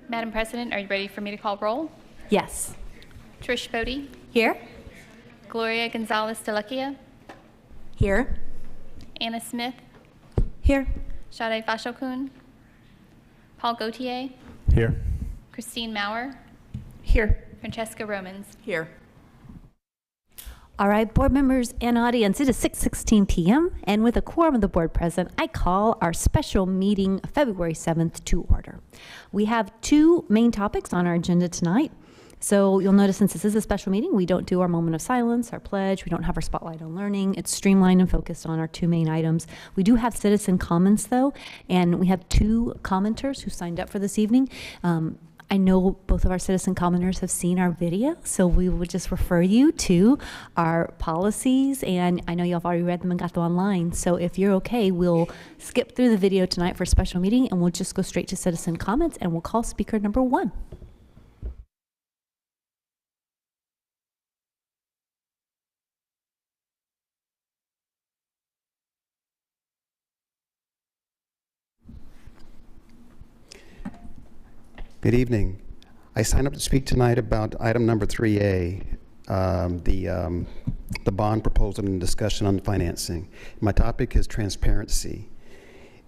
Madam President, are you ready for me to call roll? Yes. Trish Bodie, Here. Gloria Gonzalez Delucia, Here. Anna Smith, Here. Sade Fashokun, Paul Gauthier, Here. Christine Maurer, Here. Francesca Romans. Here. All right, board members and audience, it is 6:16 p.m. and with a quorum of the board present, I call our special meeting February 7th to order. We have two main topics on our agenda tonight. So you'll notice since this is a special meeting, we don't do our moment of silence, our pledge, we don't have our spotlight on learning. It's streamlined and focused on our two main items. We do have citizen comments though, and we have two commenters who signed up for this evening. I know both of our citizen commenters have seen our video, so we will just refer you to our policies, and I know y'all have already read them and got them online, so if you're okay, we'll skip through the video tonight for a special meeting, and we'll just go straight to citizen comments, and we'll call speaker number 1. Good evening. I signed up to speak tonight about item number 3A, the bond proposal and discussion on financing. My topic is transparency.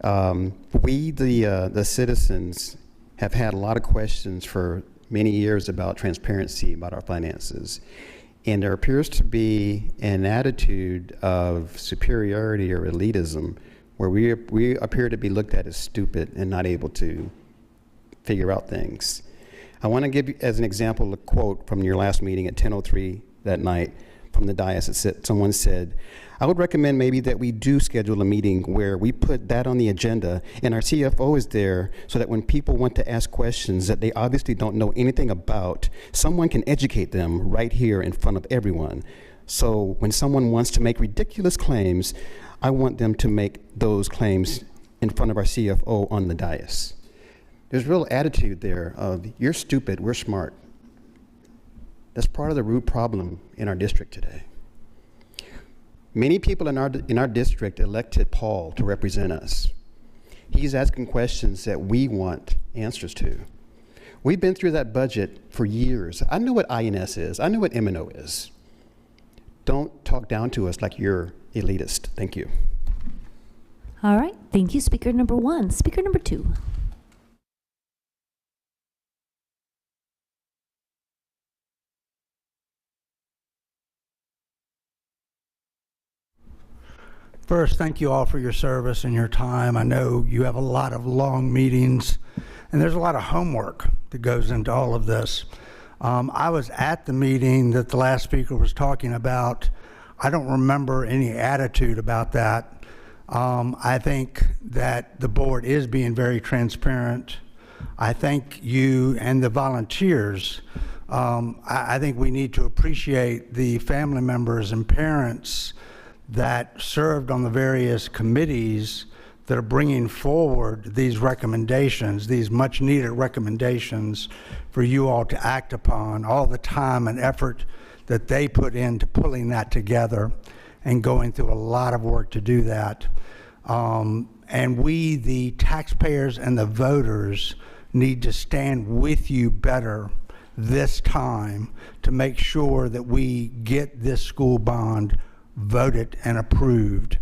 We, the citizens, have had a lot of questions for many years about transparency about our finances. And there appears to be an attitude of superiority or elitism where we appear to be looked at as stupid and not able to figure out things. I want to give you, as an example, a quote from your last meeting at 10:03 that night from the dais. Someone said, I would recommend maybe that we do schedule a meeting where we put that on the agenda and our CFO is there so that when people want to ask questions that they obviously don't know anything about, someone can educate them right here in front of everyone. So when someone wants to make ridiculous claims, I want them to make those claims in front of our CFO on the dais. There's real attitude there of, you're stupid, we're smart. That's part of the root problem in our district today. Many people in our district elected Paul to represent us. He's asking questions that we want answers to. We've been through that budget for years. I know what INS is. I know what M&O is. Don't talk down to us like you're elitist. Thank you. All right, thank you, speaker number 1. Speaker number 2. First, thank you all for your service and your time. I know you have a lot of long meetings, and there's a lot of homework that goes into all of this. I was at the meeting that the last speaker was talking about. I don't remember any attitude about that. I think that the board is being very transparent. I thank you and the volunteers. I think we need to appreciate the family members and parents that served on the various committees that are bringing forward these recommendations, these much needed recommendations for you all to act upon, all the time and effort that they put into pulling that together and going through a lot of work to do that. And we, the taxpayers and the voters, need to stand with you better this time to make sure that we get this school bond voted and approved.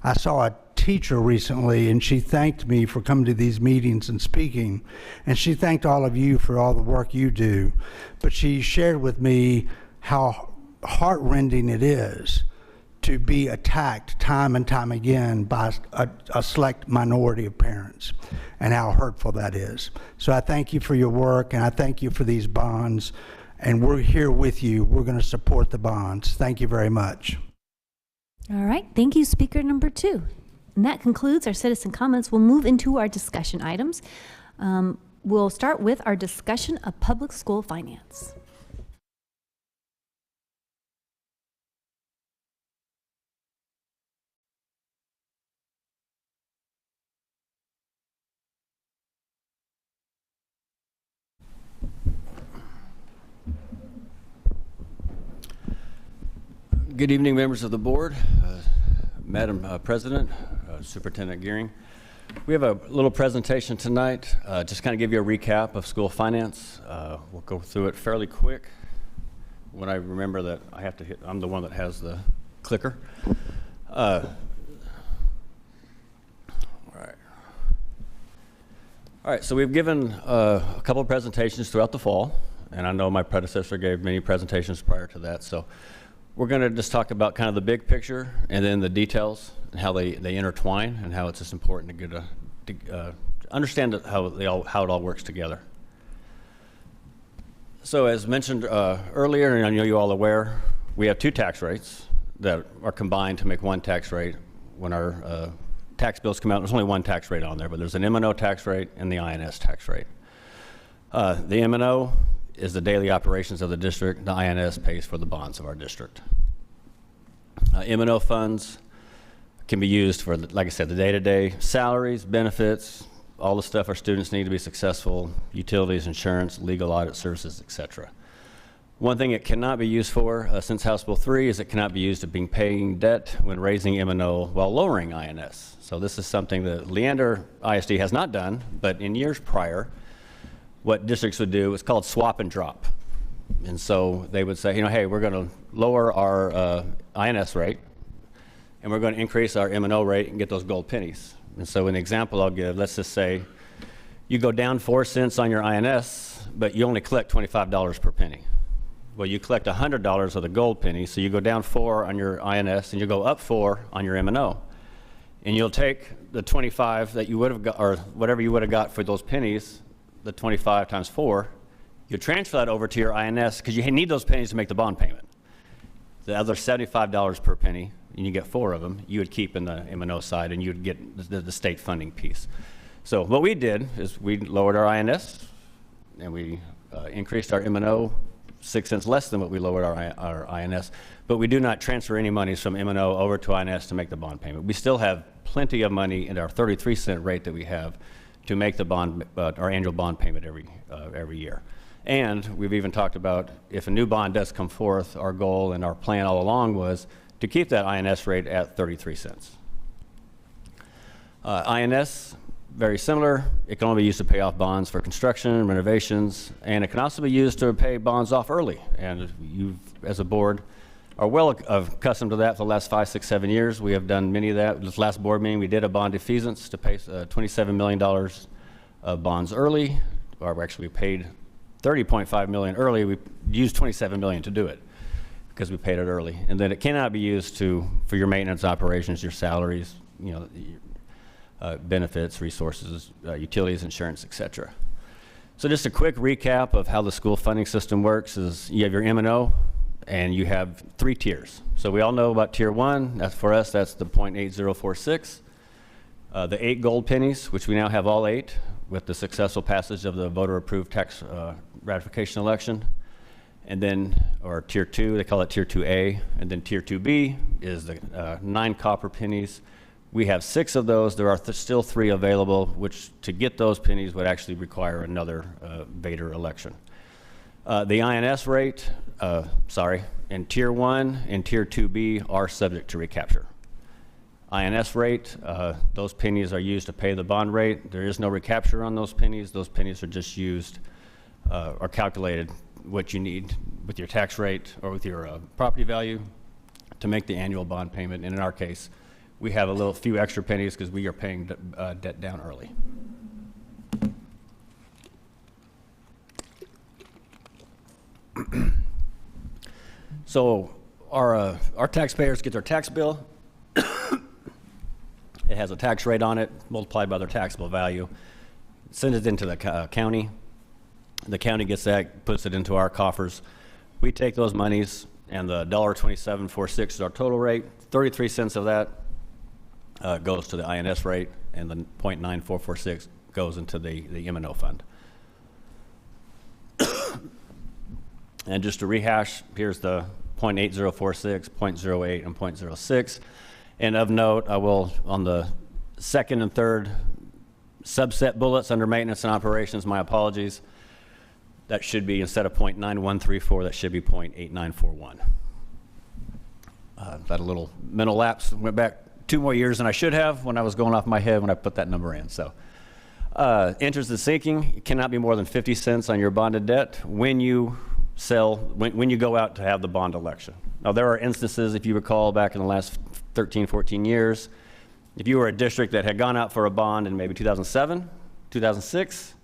I saw a teacher recently and she thanked me for coming to these meetings and speaking, and she thanked all of you for all the work you do, but she shared with me how heartrending it is to be attacked time and time again by a select minority of parents, and how hurtful that is. So I thank you for your work, and I thank you for these bonds, and we're here with you. We're going to support the bonds. Thank you very much. All right, thank you, speaker number 2. And that concludes our citizen comments. We'll move into our discussion items. We'll start with our discussion of public school finance. Good evening, members of the board, Madam President, Superintendent Gearing. We have a little presentation tonight, just kind of give you a recap of school finance. We'll go through it fairly quick. When I remember that I have to hit, I'm the one that has the clicker. All right, so we've given a couple of presentations throughout the fall, and I know my predecessor gave many presentations prior to that, so we're going to just talk about kind of the big picture and then the details and how they intertwine and how it's just important to get to understand how it all works together. So as mentioned earlier, and I know you're all aware, we have two tax rates that are combined to make one tax rate. When our tax bills come out, there's only one tax rate on there, but there's an M&O tax rate and the INS tax rate. The M&O is the daily operations of the district. The INS pays for the bonds of our district. M&O funds can be used for, like I said, the day-to-day salaries, benefits, all the stuff our students need to be successful, utilities, insurance, legal audit services, etc. One thing it cannot be used for since House Bill 3 is it cannot be used to be paying debt when raising M&O while lowering INS. So this is something that Leander ISD has not done, but in years prior, what districts would do is called swap and drop. And so they would say, hey, we're going to lower our INS rate, and we're going to increase our M&O rate and get those gold pennies. And so an example I'll give, let's just say you go down 4 cents on your INS, but you only collect $25 per penny. Well, you collect $100 of the gold penny, so you go down 4 on your INS, and you go up 4 on your M&O. And you'll take the 25 that you would have got, or whatever you would have got for those pennies, the 25 times 4, you transfer that over to your INS because you need those pennies to make the bond payment. The other $75 per penny, and you get 4 of them, you would keep in the M&O side, and you'd get the state funding piece. So what we did is we lowered our INS, and we increased our M&O 6 cents less than what we lowered our INS, but we do not transfer any monies from M&O over to INS to make the bond payment. We still have plenty of money in our 33-cent rate that we have to make the bond, our annual bond payment every year. And we've even talked about if a new bond does come forth, our goal and our plan all along was to keep that INS rate at 33 cents. INS, very similar. It can only be used to pay off bonds for construction, renovations, and it can also be used to pay bonds off early. And you, as a board, are well accustomed to that for the last 5, 6, 7 years. We have done many of that. This last board meeting, we did a bond defeasance to pay $27 million of bonds early, or actually we paid $30.5 million early. We used $27 million to do it because we paid it early. And then it cannot be used for your maintenance operations, your salaries, benefits, resources, utilities, insurance, etc. So just a quick recap of how the school funding system works is you have your M&O, and you have 3 tiers. So we all know about tier 1. That's for us, that's the 0.8046. The 8 gold pennies, which we now have all 8 with the successful passage of the voter-approved tax ratification election. And then, or tier 2, they call it tier 2A. And then tier 2B is the 9 copper pennies. We have 6 of those. There are still 3 available, which to get those pennies would actually require another Vader election. The INS rate, in Tier 1 and Tier 2B are subject to recapture. INS rate, those pennies are used to pay the bond rate. There is no recapture on those pennies. Those pennies are just used or calculated what you need with your tax rate or with your property value to make the annual bond payment. And in our case, we have a few extra pennies because we are paying debt down early. So our taxpayers get their tax bill. It has a tax rate on it multiplied by their taxable value. Sends it into the county. The county gets that, puts it into our coffers. We take those monies, and the $1.2746 is our total rate. 33 cents of that goes to the INS rate, and the 0.9446 goes into the M&O fund. And just to rehash, here's the 0.8046, 0.08, and 0.06. And of note, I will, on the second and third subset bullets under maintenance and operations, my apologies, that should be, instead of 0.9134, that should be 0.8941. That a little mental lapse, went back 2 more years than I should have when I was going off my head when I put that number in. So interest is sinking. It cannot be more than 50 cents on your bonded debt when you sell, when you go out to have the bond election. Now, there are instances, if you recall, back in the last 13, 14 years, if you were a district that had gone out for a bond in maybe 2007, 2006,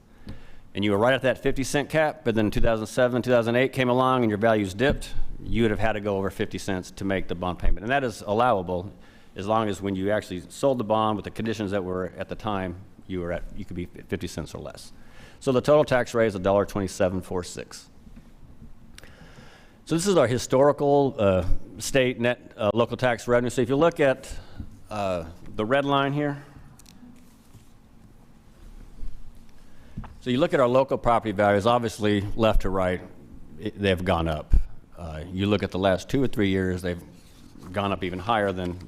and you were right at that 50-cent cap, but then 2007, 2008 came along and your values dipped, you would have had to go over 50 cents to make the bond payment. And that is allowable as long as when you actually sold the bond with the conditions that were at the time, you could be 50 cents or less. So the total tax rate is $1.2746. So this is our historical state net local tax revenue. So if you look at the red line here, so you look at our local property values, obviously left to right, they've gone up. You look at the last 2 or 3 years, they've gone up even higher than,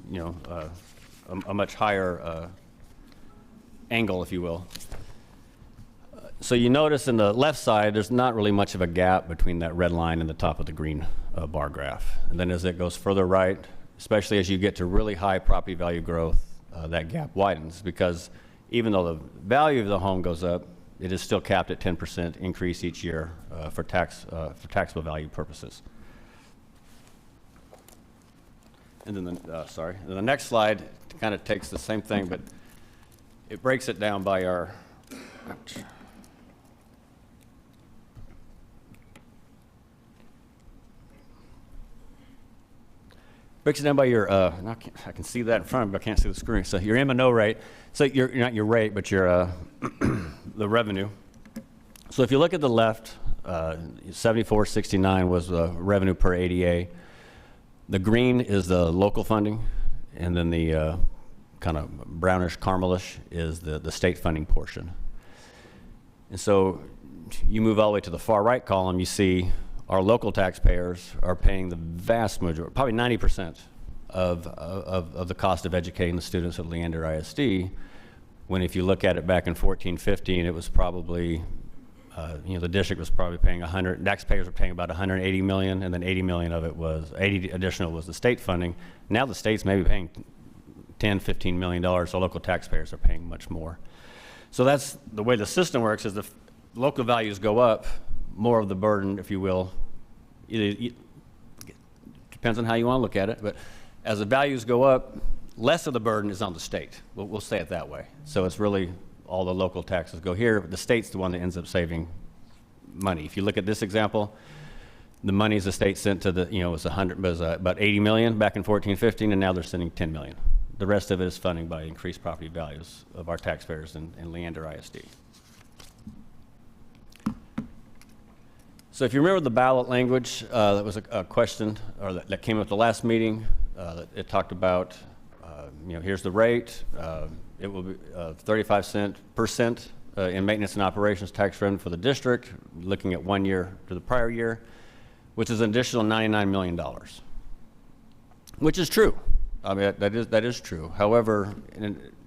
a much higher angle, if you will. So you notice in the left side, there's not really much of a gap between that red line and the top of the green bar graph. And then as it goes further right, especially as you get to really high property value growth, that gap widens, because even though the value of the home goes up, it is still capped at 10% increase each year for taxable value purposes. And then the next slide kind of takes the same thing, but it breaks it down by our, breaks it down by your, I can see that in front of me, but I can't see the screen. So your M&O rate, so you're not your rate, but your the revenue. So if you look at the left, 7469 was the revenue per ADA. The green is the local funding, and then the kind of brownish caramelish is the state funding portion. And so you move all the way to the far right column, you see our local taxpayers are paying the vast majority, probably 90% of the cost of educating the students at Leander ISD, when if you look at it back in 14, 15, it was probably, the district was probably paying taxpayers were paying about 180 million, and then 80 million of it was, 80 additional was the state funding. Now the state's maybe paying 10, 15 million dollars, so local taxpayers are paying much more. So that's the way the system works, is the local values go up, more of the burden, if you will, depends on how you want to look at it, but as the values go up, less of the burden is on the state. We'll say it that way. So it's really all the local taxes go here, but the state's the one that ends up saving money. If you look at this example, the monies the state sent to the, was about 80 million back in 14, 15, and now they're sending 10 million. The rest of it is funding by increased property values of our taxpayers in Leander ISD. So if you remember the ballot language, that was a question or that came up at the last meeting. It talked about, here's the rate. It will be 35% in maintenance and operations tax revenue for the district, looking at 1 year to the prior year, which is an additional $99 million, which is true. I mean, that is true. However,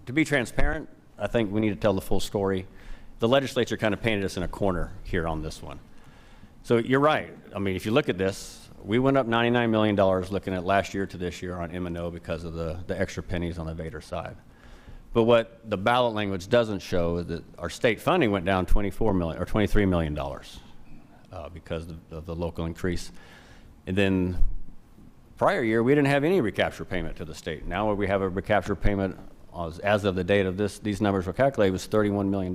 to be transparent, I think we need to tell the full story. The legislature kind of painted us in a corner here on this one. So you're right. I mean, if you look at this, we went up $99 million looking at last year to this year on M&O because of the extra pennies on the Vader side. But what the ballot language doesn't show is that our state funding went down $23 million because of the local increase. And then prior year, we didn't have any recapture payment to the state. Now we have a recapture payment as of the date of these numbers were calculated was $31 million.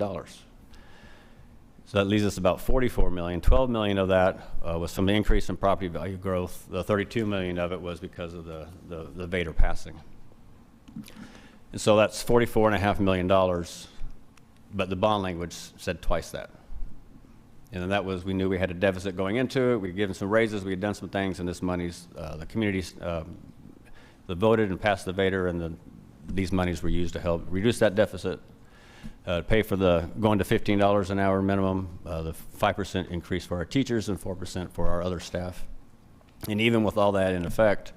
So that leaves us about 44 million. 12 million of that was from the increase in property value growth. The 32 million of it was because of the Vader passing. And so that's $44.5 million, but the bond language said twice that. And then that was, we knew we had a deficit going into it. We had given some raises, we had done some things, and this money's, the communities voted and passed the Vader, and these monies were used to help reduce that deficit. Pay for the going to $15 an hour minimum, the 5% increase for our teachers and 4% for our other staff. And even with all that in effect,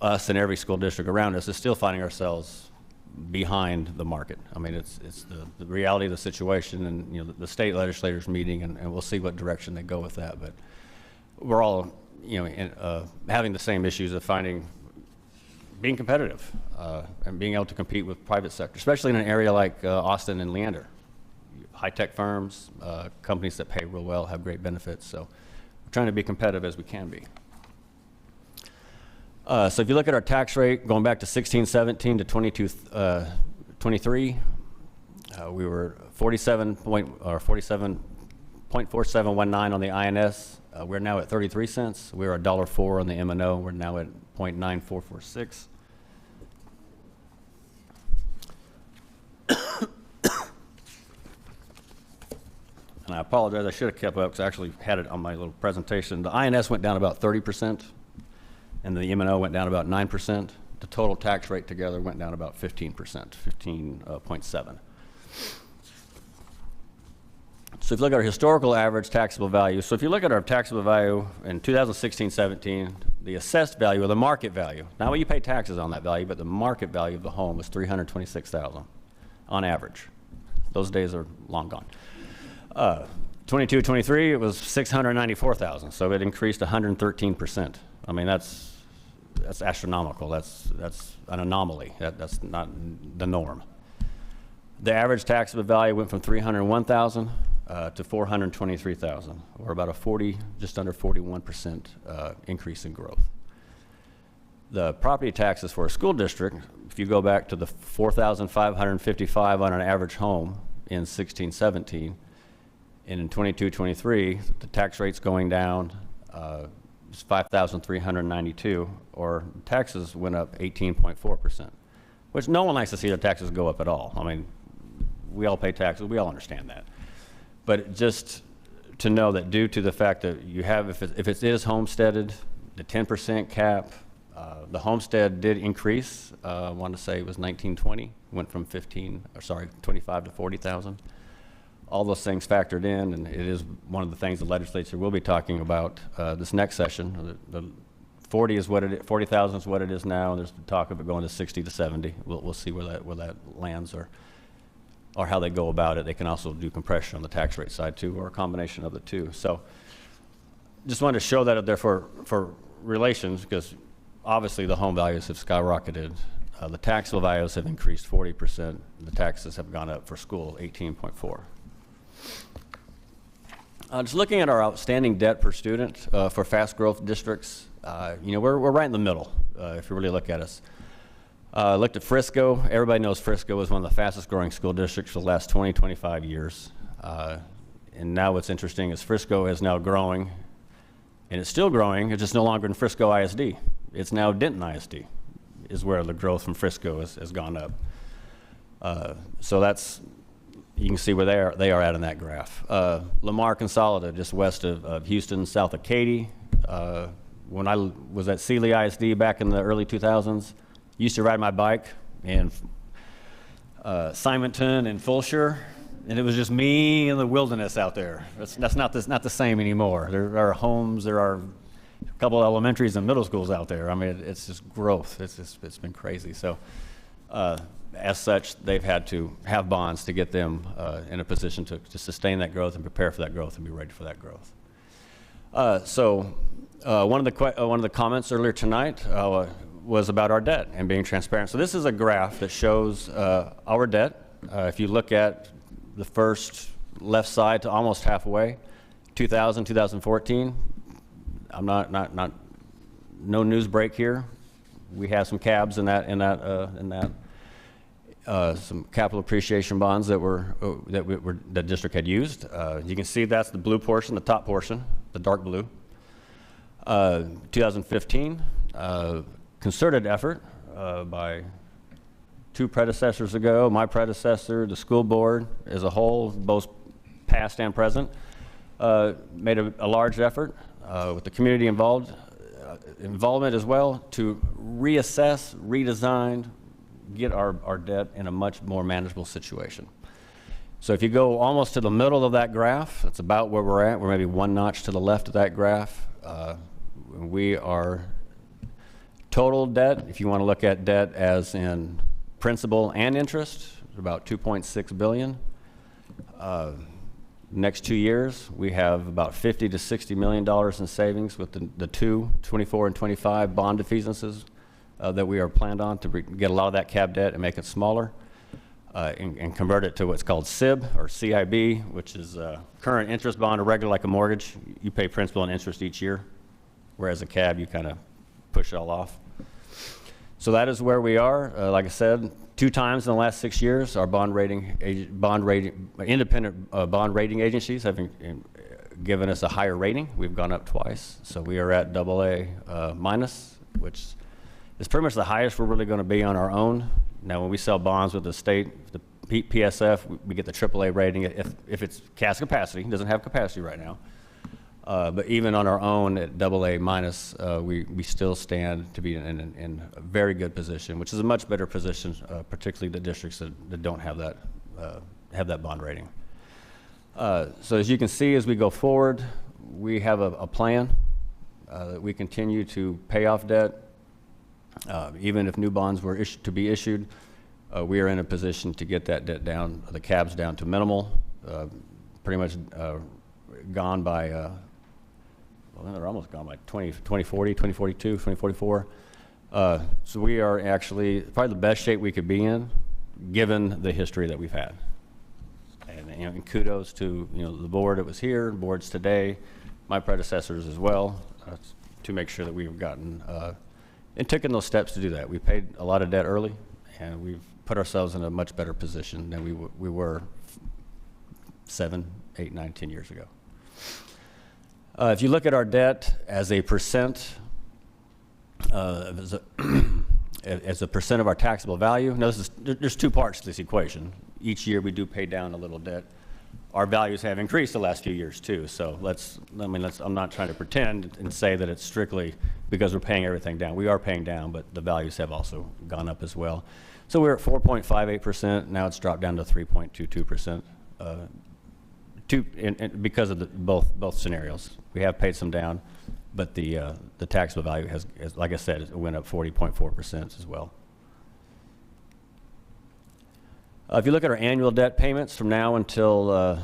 us and every school district around us is still finding ourselves behind the market. I mean, it's the reality of the situation, and the state legislators meeting, and we'll see what direction they go with that. But we're all having the same issues of finding being competitive and being able to compete with private sector, especially in an area like Austin and Leander. High-tech firms, companies that pay real well, have great benefits. So we're trying to be competitive as we can be. So if you look at our tax rate, going back to 16-17 to 22-23, we were 47.4719 on the INS. We're now at 33 cents. We're $1.04 on the M&O. We're now at 0.9446. And I apologize, I should have kept up because I actually had it on my little presentation. The INS went down about 30%, and the M&O went down about 9%. The total tax rate together went down about 15%, 15.7. So if you look at our historical average taxable value, so if you look at our taxable value in 2016-17, the assessed value or the market value, not what you pay taxes on that value, but the market value of the home was $326,000 on average. Those days are long gone. 22-23, it was $694,000, so it increased 113%. I mean, that's astronomical. That's an anomaly. That's not the norm. The average taxable value went from $301,000 to $423,000, or about a just under 41% increase in growth. The property taxes for a school district, if you go back to the $4,555 on an average home in 16-17, and in 22-23, the tax rate's going down, it's $5,392, or taxes went up 18.4%, which no one likes to see their taxes go up at all. I mean, we all pay taxes, we all understand that. But just to know that due to the fact that you have, if it is homesteaded, the 10% cap, the homestead did increase. I want to say it was 1920, went from 25 to 40,000. All those things factored in, and it is one of the things the legislature will be talking about this next session. The 40,000 is what it is now, and there's talk of it going to 60 to 70. We'll see where that lands, or how they go about it. They can also do compression on the tax rate side too, or a combination of the two. So just wanted to show that up there for relations, because obviously the home values have skyrocketed. The taxable values have increased 40%. The taxes have gone up for school 18.4. Just looking at our outstanding debt per student for fast growth districts, we're right in the middle if you really look at us. Looked at Frisco. Everybody knows Frisco is one of the fastest growing school districts for the last 20, 25 years. And now what's interesting is Frisco is now growing, and it's still growing. It's just no longer in Frisco ISD. It's now Denton ISD is where the growth from Frisco has gone up. So that's, you can see where they are at in that graph. Lamar Consolidated, just west of Houston, south of Katy. When I was at Sealy ISD back in the early 2000s, used to ride my bike in Simonton and Fulshire, and it was just me in the wilderness out there. That's not the same anymore. There are homes, there are a couple of elementaries and middle schools out there. I mean, it's just growth. It's been crazy. So as such, they've had to have bonds to get them in a position to sustain that growth and prepare for that growth and be ready for that growth. One of the comments earlier tonight was about our debt and being transparent. So this is a graph that shows our debt. If you look at the first left side to almost halfway, 2014. I'm not no news break here. We have some cabs in that some capital appreciation bonds that the district had used. You can see that's the blue portion, the top portion, the dark blue. 2015, concerted effort by two predecessors ago, my predecessor, the school board as a whole, both past and present, made a large effort with the community involvement as well to reassess, redesign, get our debt in a much more manageable situation. So if you go almost to the middle of that graph, that's about where we're at. We're maybe one notch to the left of that graph. We are total debt, if you want to look at debt as in principal and interest, about $2.6 billion. Next 2 years, we have about $50 to $60 million in savings with the 24 and 25 bond defeasances that we are planned on to get a lot of that cab debt and make it smaller and convert it to what's called CIB or CIB, which is current interest bond, or regular like a mortgage. You pay principal and interest each year, whereas a cab you kind of push it all off. So that is where we are. Like I said, 2 times in the last 6 years, our independent bond rating agencies have given us a higher rating. We've gone up twice. So we are at AA minus, which is pretty much the highest we're really going to be on our own. Now, when we sell bonds with the state, the PSF, we get the AAA rating if it has capacity. It doesn't have capacity right now. But even on our own at AA minus, we still stand to be in a very good position, which is a much better position, particularly the districts that don't have that bond rating. So as you can see, as we go forward, we have a plan that we continue to pay off debt. Even if new bonds were to be issued, we are in a position to get that debt down, the cabs down to minimal, pretty much gone by, well, they're almost gone by 2040, 2042, 2044. So we are actually probably the best shape we could be in, given the history that we've had. And kudos to the board that was here, boards today, my predecessors as well, to make sure that we've gotten and taken those steps to do that. We paid a lot of debt early, and we've put ourselves in a much better position than we were 7, 8, 9, 10 years ago. If you look at our debt as a percent, as a percent of our taxable value, now there's 2 parts to this equation. Each year we do pay down a little debt. Our values have increased the last few years too, so I'm not trying to pretend and say that it's strictly because we're paying everything down. We are paying down, but the values have also gone up as well. So we're at 4.58%, now it's dropped down to 3.22%, because of both scenarios. We have paid some down, but the taxable value has, like I said, it went up 40.4% as well. If you look at our annual debt payments from now until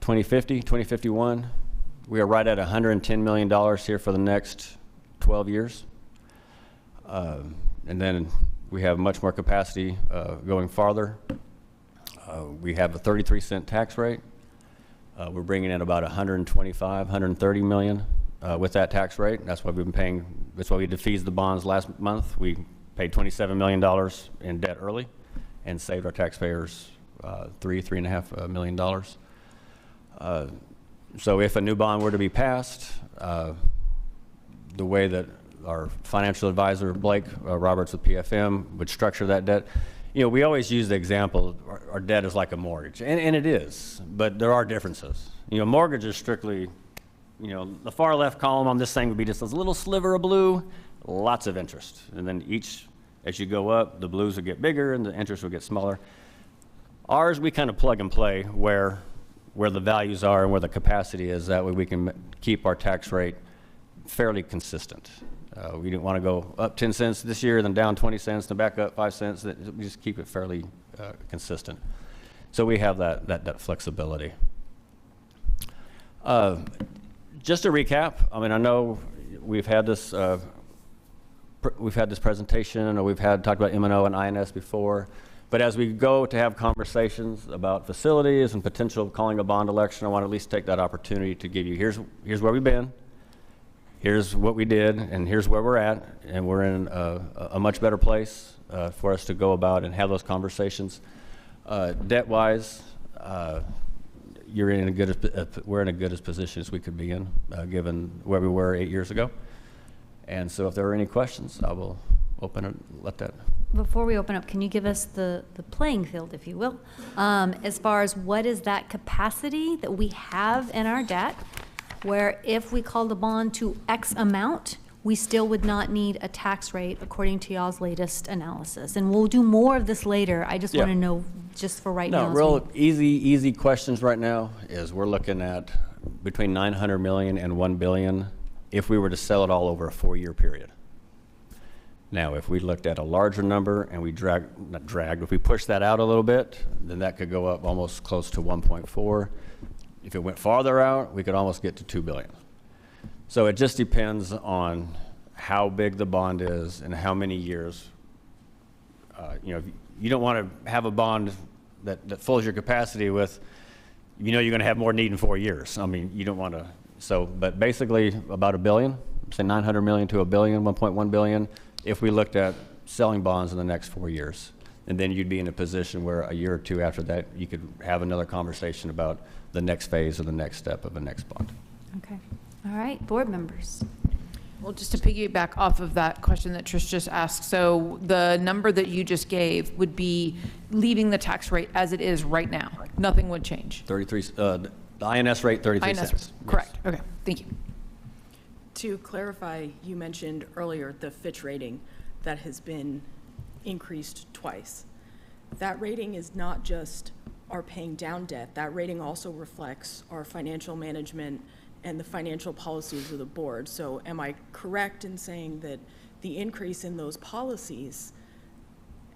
2050, 2051, we are right at $110 million here for the next 12 years. And then we have much more capacity going farther. We have a 33-cent tax rate. We're bringing in about 130 million with that tax rate. That's why we've been paying, that's why we defeased the bonds last month. We paid $27 million in debt early and saved our taxpayers $3.5 million. So if a new bond were to be passed, the way that our financial advisor, Blake Roberts with PFM, would structure that debt, we always use the example, our debt is like a mortgage, and it is, but there are differences. Mortgage is strictly, the far left column on this thing would be just a little sliver of blue, lots of interest, and then as you go up, the blues will get bigger and the interest will get smaller. Ours, we kind of plug and play where the values are and where the capacity is. That way we can keep our tax rate fairly consistent. We didn't want to go up 10 cents this year, then down 20 cents, then back up 5 cents. We just keep it fairly consistent. So we have that flexibility. Just to recap, I know we've had this presentation, or we've talked about M&O and INS before, but as we go to have conversations about facilities and potential calling a bond election, I want to at least take that opportunity to give you, here's where we've been, here's what we did, and here's where we're at, and we're in a much better place for us to go about and have those conversations. Debt-wise, we're in a good as position as we could be in, given where we were 8 years ago. And so if there are any questions, I will open it, let that. Before we open up, can you give us the playing field, if you will, as far as what is that capacity that we have in our debt, where if we called the bond to X amount, we still would not need a tax rate according to y'all's latest analysis? And we'll do more of this later. I just want to know, just for right now. No, real easy questions right now is we're looking at between 900 million and 1 billion if we were to sell it all over a 4-year period. Now, if we looked at a larger number and we if we pushed that out a little bit, then that could go up almost close to 1.4. If it went farther out, we could almost get to 2 billion. So it just depends on how big the bond is and how many years. You don't want to have a bond that fills your capacity with, you're going to have more need in 4 years. I mean, you don't want to, but basically about $1 billion, say 900 million to $1 billion, 1.1 billion, if we looked at selling bonds in the next 4 years. And then you'd be in a position where a year or two after that, you could have another conversation about the next phase or the next step of the next bond. Okay. All right, board members. Well, just to piggyback off of that question that Trish just asked, so the number that you just gave would be leaving the tax rate as it is right now. Nothing would change. 33, the INS rate, 33 INS, cents. correct. Okay, thank you. To clarify, you mentioned earlier the Fitch rating that has been increased twice. That rating is not just our paying down debt. That rating also reflects our financial management and the financial policies of the board. So am I correct in saying that the increase in those policies,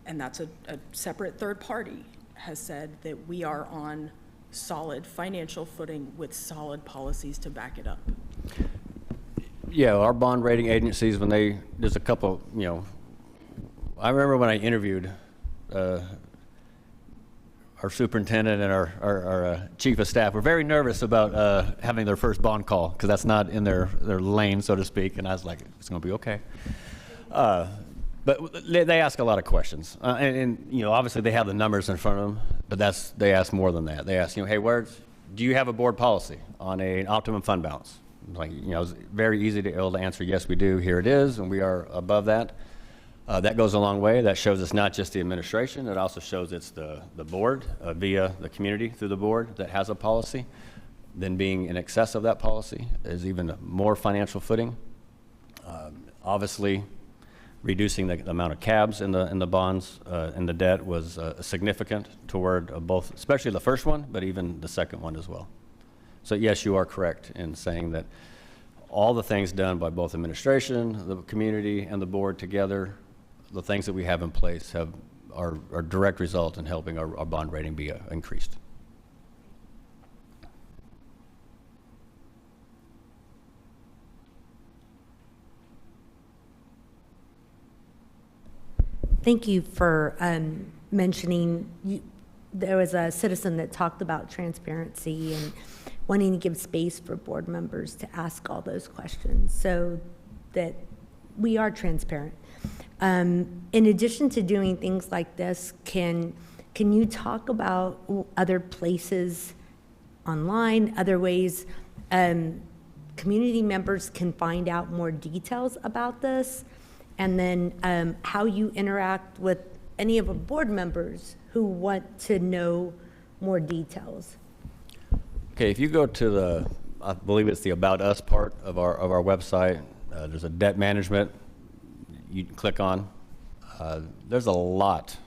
and that's a separate third party, has said that we are on solid financial footing with solid policies to back it up? Yeah, our bond rating agencies, there's a couple, I remember when I interviewed our superintendent and our chief of staff were very nervous about having their first bond call, because that's not in their lane, so to speak, and I was like, it's going to be okay. But they ask a lot of questions, and obviously they have the numbers in front of them, but they ask more than that. They ask, hey, do you have a board policy on an optimum fund balance? Like, it's very easy to be able to answer, yes, we do, here it is, and we are above that. That goes a long way. That shows it's not just the administration. It also shows it's the board via the community through the board that has a policy. Then being in excess of that policy is even more financial footing. Obviously, reducing the amount of cabs in the bonds and the debt was significant toward both, especially the first one, but even the second one as well. So yes, you are correct in saying that all the things done by both administration, the community, and the board together, the things that we have in place are a direct result in helping our bond rating be increased. Thank you for mentioning, there was a citizen that talked about transparency and wanting to give space for board members to ask all those questions so that we are transparent. In addition to doing things like this, can you talk about other places online, other ways community members can find out more details about this? And then how you interact with any of the board members who want to know more details? Okay, if you go to I believe it's the About Us part of our website, there's a debt management you can click on. There's a lot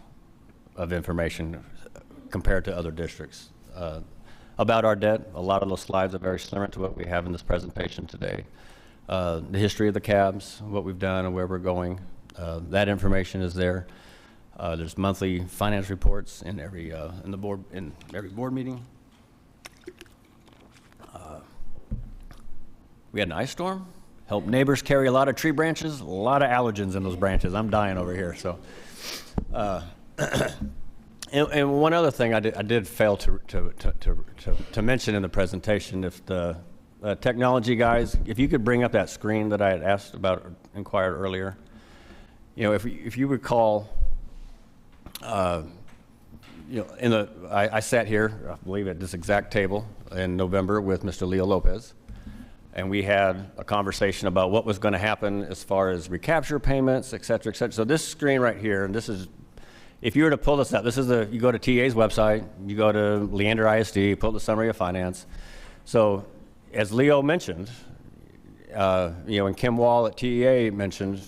of information compared to other districts about our debt. A lot of those slides are very similar to what we have in this presentation today. The history of the cabs, what we've done and where we're going, that information is there. There's monthly finance reports in every board meeting. We had an ice storm. Helped neighbors carry a lot of tree branches, a lot of allergens in those branches. I'm dying over here. So, and one other thing I did fail to mention in the presentation, if the technology guys, if you could bring up that screen that I had asked about, or inquired earlier. If you recall, I sat here, I believe at this exact table in November with Mr. Leo Lopez. And we had a conversation about what was going to happen as far as recapture payments, et cetera, et cetera. So this screen right here, and this is, if you were to pull this up, this is you go to TA's website, you go to Leander ISD, pull the summary of finance. So as Leo mentioned, and Kim Wall at TEA mentioned,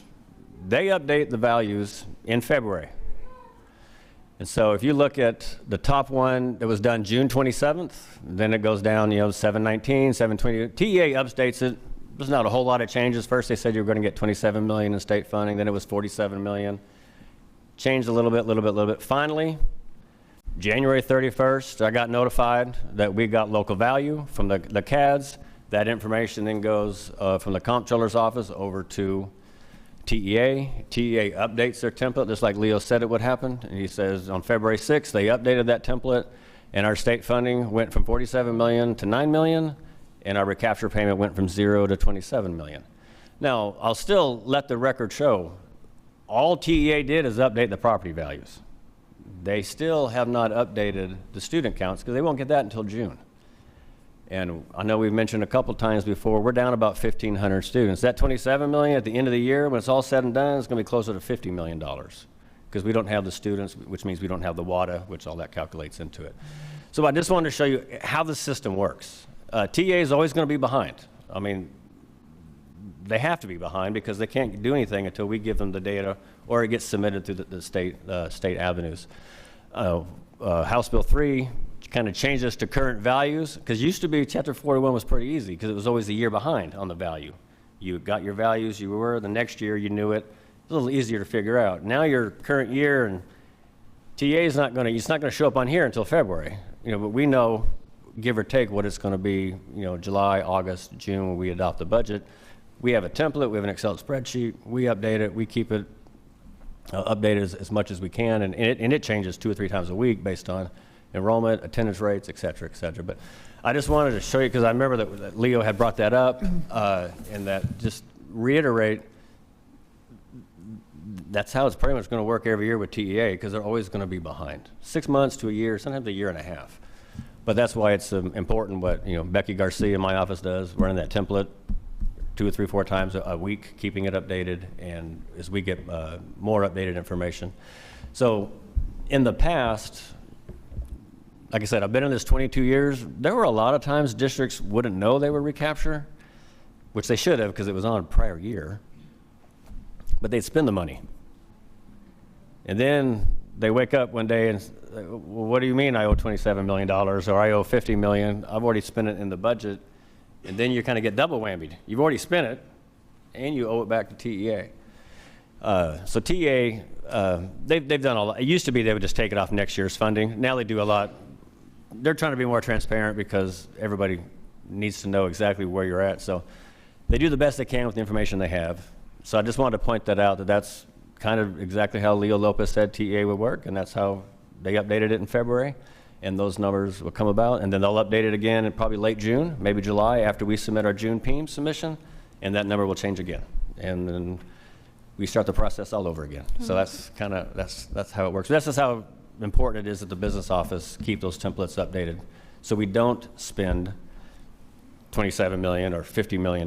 they update the values in February. And so if you look at the top one that was done June 27th, then it goes down, 719, 720. TEA updates it. There's not a whole lot of changes. First they said you were going to get 27 million in state funding, then it was 47 million. Changed a little bit. Finally, January 31st, I got notified that we got local value from the CADs. That information then goes from the comptroller's office over to TEA. TEA updates their template, just like Leo said it would happen. And he says on February 6th, they updated that template, and our state funding went from 47 million to 9 million, and our recapture payment went from 0 to 27 million. Now, I'll still let the record show, all TEA did is update the property values. They still have not updated the student counts because they won't get that until June. And I know we've mentioned a couple times before, we're down about 1,500 students. That 27 million at the end of the year, when it's all said and done, is going to be closer to $50 million because we don't have the students, which means we don't have the WADA, which all that calculates into it. So I just wanted to show you how the system works. TA is always going to be behind. I mean, they have to be behind because they can't do anything until we give them the data or it gets submitted through the state avenues. House Bill 3 kind of changed this to current values because used to be Chapter 41 was pretty easy because it was always a year behind on the value. You got your values, you were, the next year you knew it. It was a little easier to figure out. Now your current year and TA is not going to, it's not going to show up on here until February. You know, but we know, give or take, what it's going to be, you know, July, August, June when we adopt the budget. We have a template, we have an Excel spreadsheet, we update it, we keep it updated as much as we can, and it changes 2 or 3 times a week based on enrollment, attendance rates, et cetera, et cetera. But I just wanted to show you, because I remember that Leo had brought that up, and that just reiterate, that's how it's pretty much going to work every year with TEA, because they're always going to be behind. 6 months to a year, sometimes a year and a half. But that's why it's important what, you know, Becky Garcia in my office does, running that template 2 or 3, 4 times a week, keeping it updated, and as we get more updated information. So in the past, like I said, I've been in this 22 years. There were a lot of times districts wouldn't know they were recapture, which they should have because it was on a prior year, but they'd spend the money. And then they wake up one day and, well, what do you mean I owe $27 million or I owe $50 million? I've already spent it in the budget. And then you kind of get double whammied. You've already spent it, and you owe it back to TEA. So TEA, they've done a lot. It used to be they would just take it off next year's funding. Now they do a lot. They're trying to be more transparent because everybody needs to know exactly where you're at. So they do the best they can with the information they have. So I just wanted to point that out, that that's kind of exactly how Leo Lopez said TEA would work, and that's how they updated it in February. And those numbers will come about, and then they'll update it again in probably late June, maybe July, after we submit our June PEEM submission, and that number will change again. And then we start the process all over again. So that's kind of, that's how it works. That's just how important it is that the business office keep those templates updated, so we don't spend $27 million or $50 million,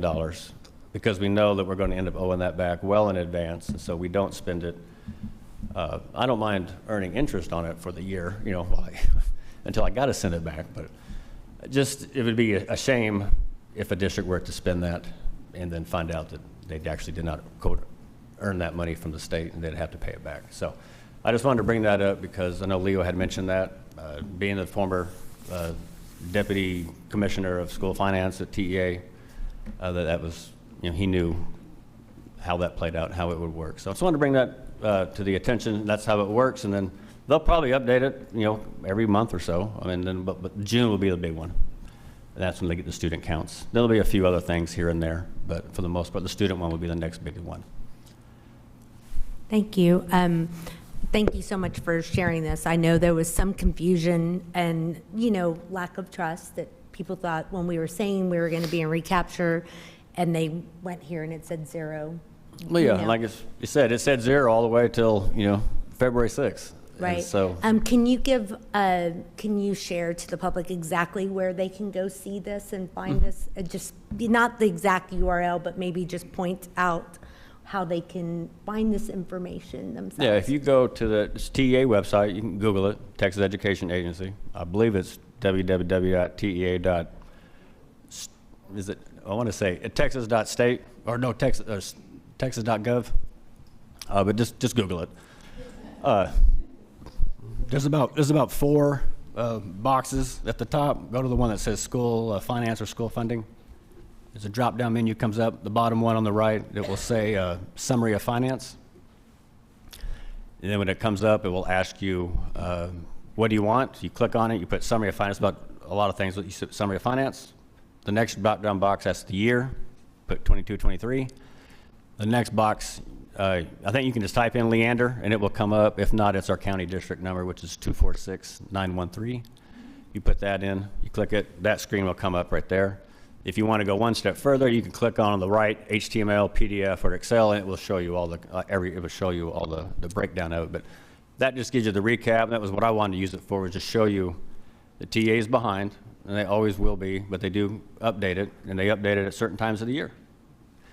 because we know that we're going to end up owing that back well in advance, and so we don't spend it. I don't mind earning interest on it for the year, you know, until I got to send it back, but just, it would be a shame if a district were to spend that and then find out that they actually did not, quote, earn that money from the state and they'd have to pay it back. So I just wanted to bring that up because I know Leo had mentioned that, being the former deputy commissioner of school finance at TEA, that was, you know, he knew how that played out and how it would work. So I just wanted to bring that to the attention. That's how it works, and then they'll probably update it, you know, every month or so. I mean, then, but June will be the big one. And that's when they get the student counts. There'll be a few other things here and there, but for the most part, the student one will be the next big one. Thank you. Thank you so much for sharing this. I know there was some confusion and, you know, lack of trust that people thought when we were saying we were going to be in recapture, and they went here and it said 0. Well, yeah, you know. like you said, it said 0 all the way till, you know, February 6th. Right. And so, can you share to the public exactly where they can go see this and find this? Just not the exact URL, but maybe just point out how they can find this information themselves. yeah, if you go to the TEA website, you can Google it, Texas Education Agency. I believe it's www.tea. Is it? I want to say texas.state or no, texas.gov. But just Google it. There's about 4 boxes at the top. Go to the one that says school finance or school funding. There's a drop-down menu comes up. The bottom one on the right, it will say summary of finance. And then when it comes up, it will ask you, what do you want? You click on it. You put summary of finance, about a lot of things. You put summary of finance. The next drop-down box, that's the year. Put 22, 23. The next box, I think you can just type in Leander and it will come up. If not, it's our county district number, which is 246-913. You put that in, you click it, that screen will come up right there. If you want to go one step further, you can click on the right HTML, PDF, or Excel, and it will show you all the it will show you all the breakdown of it. But that just gives you the recap. That was what I wanted to use it for, was just show you the TAs behind, and they always will be, but they do update it, and they update it at certain times of the year.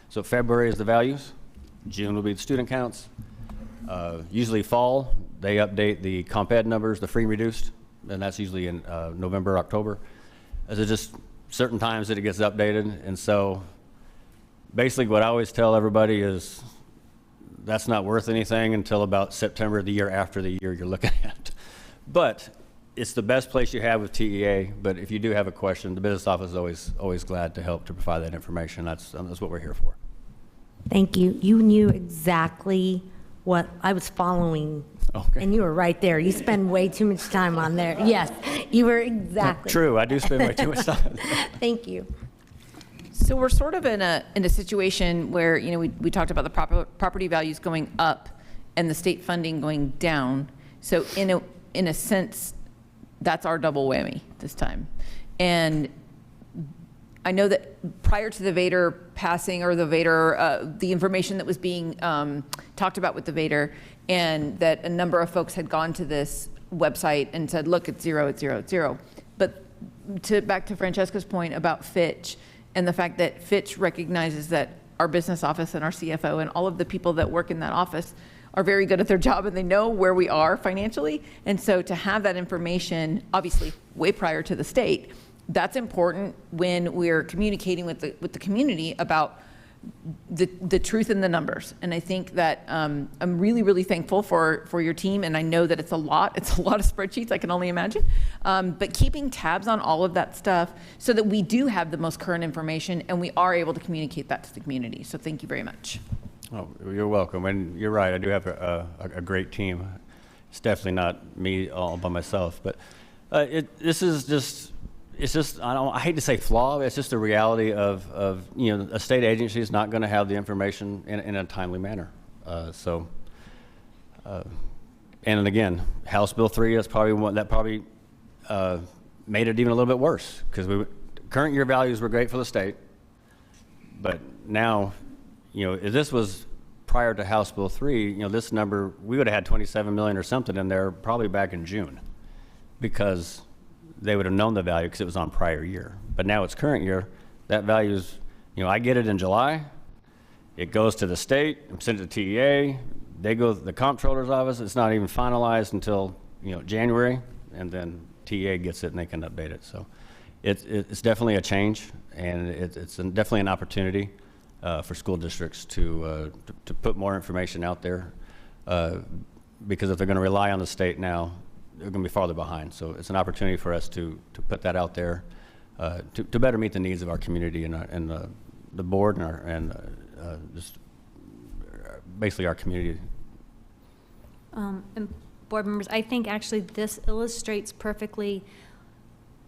So February is the values, June will be the student counts. Usually fall, they update the comp ed numbers, the free and reduced, and that's usually in November, October. As it just certain times that it gets updated. And so basically what I always tell everybody is that's not worth anything until about September of the year after the year you're looking at. But it's the best place you have with TEA. But if you do have a question, the business office is always glad to help to provide that information. That's what we're here for. Thank you. You knew exactly what I was following. Okay. And you were right there. You spend way too much time on there. Yes, you were exactly. True, I do spend way too much time. Thank you. So we're sort of in a situation where, you know, we talked about the property values going up and the state funding going down. So in a sense, that's our double whammy this time. And I know that prior to the Vader passing, or the Vader, the information that was being talked about with the Vader, and that a number of folks had gone to this website and said, look, it's 0, it's 0, it's 0. But back to Francesca's point about Fitch, and the fact that Fitch recognizes that our business office and our CFO and all of the people that work in that office are very good at their job, and they know where we are financially. And so to have that information, obviously way prior to the state, that's important when we're communicating with the community about the truth in the numbers. And I think that I'm really, really thankful for your team, and I know that it's a lot of spreadsheets, I can only imagine. But keeping tabs on all of that stuff so that we do have the most current information and we are able to communicate that to the community. So thank you very much. Oh, you're welcome. And you're right, I do have a great team. It's definitely not me all by myself, but this is just, it's just, I hate to say flaw, it's just the reality of you know, a state agency is not going to have the information in a timely manner. And again, House Bill 3 is probably one that probably made it even a little bit worse, because current year values were great for the state, but now, you know, if this was prior to House Bill 3, you know, this number, we would have had 27 million or something in there probably back in June, because they would have known the value because it was on prior year. But now it's current year. That value is, you know, I get it in July. It goes to the state. I'm sent to TEA. They go to the comptroller's office. It's not even finalized until, you know, January, and then TEA gets it and they can update it. So it's definitely a change, and it's definitely an opportunity for school districts to put more information out there, because if they're going to rely on the state now, they're going to be farther behind. So it's an opportunity for us to put that out there to better meet the needs of our community and the board and just basically our community. And board members, I think actually this illustrates perfectly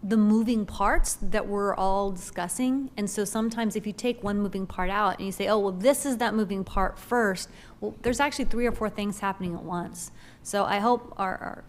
the moving parts that we're all discussing. And so sometimes if you take one moving part out and you say, oh, well, this is that moving part first, well, there's actually 3 or 4 things happening at once. So I hope our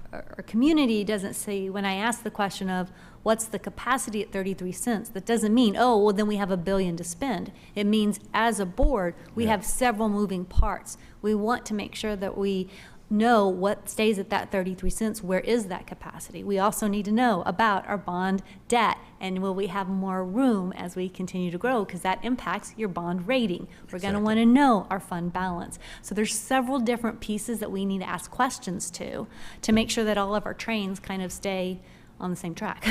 community doesn't say, when I ask the question of what's the capacity at 33 cents, that doesn't mean, oh, well, then we have $1 billion to spend. It means as a board, we have several moving parts. We want to make sure that we know what stays at that 33 cents, where is that capacity. We also need to know about our bond debt, and will we have more room as we continue to grow, because that impacts your bond rating. We're going to want to know our fund balance. So there's several different pieces that we need to ask questions to make sure that all of our trains kind of stay on the same track.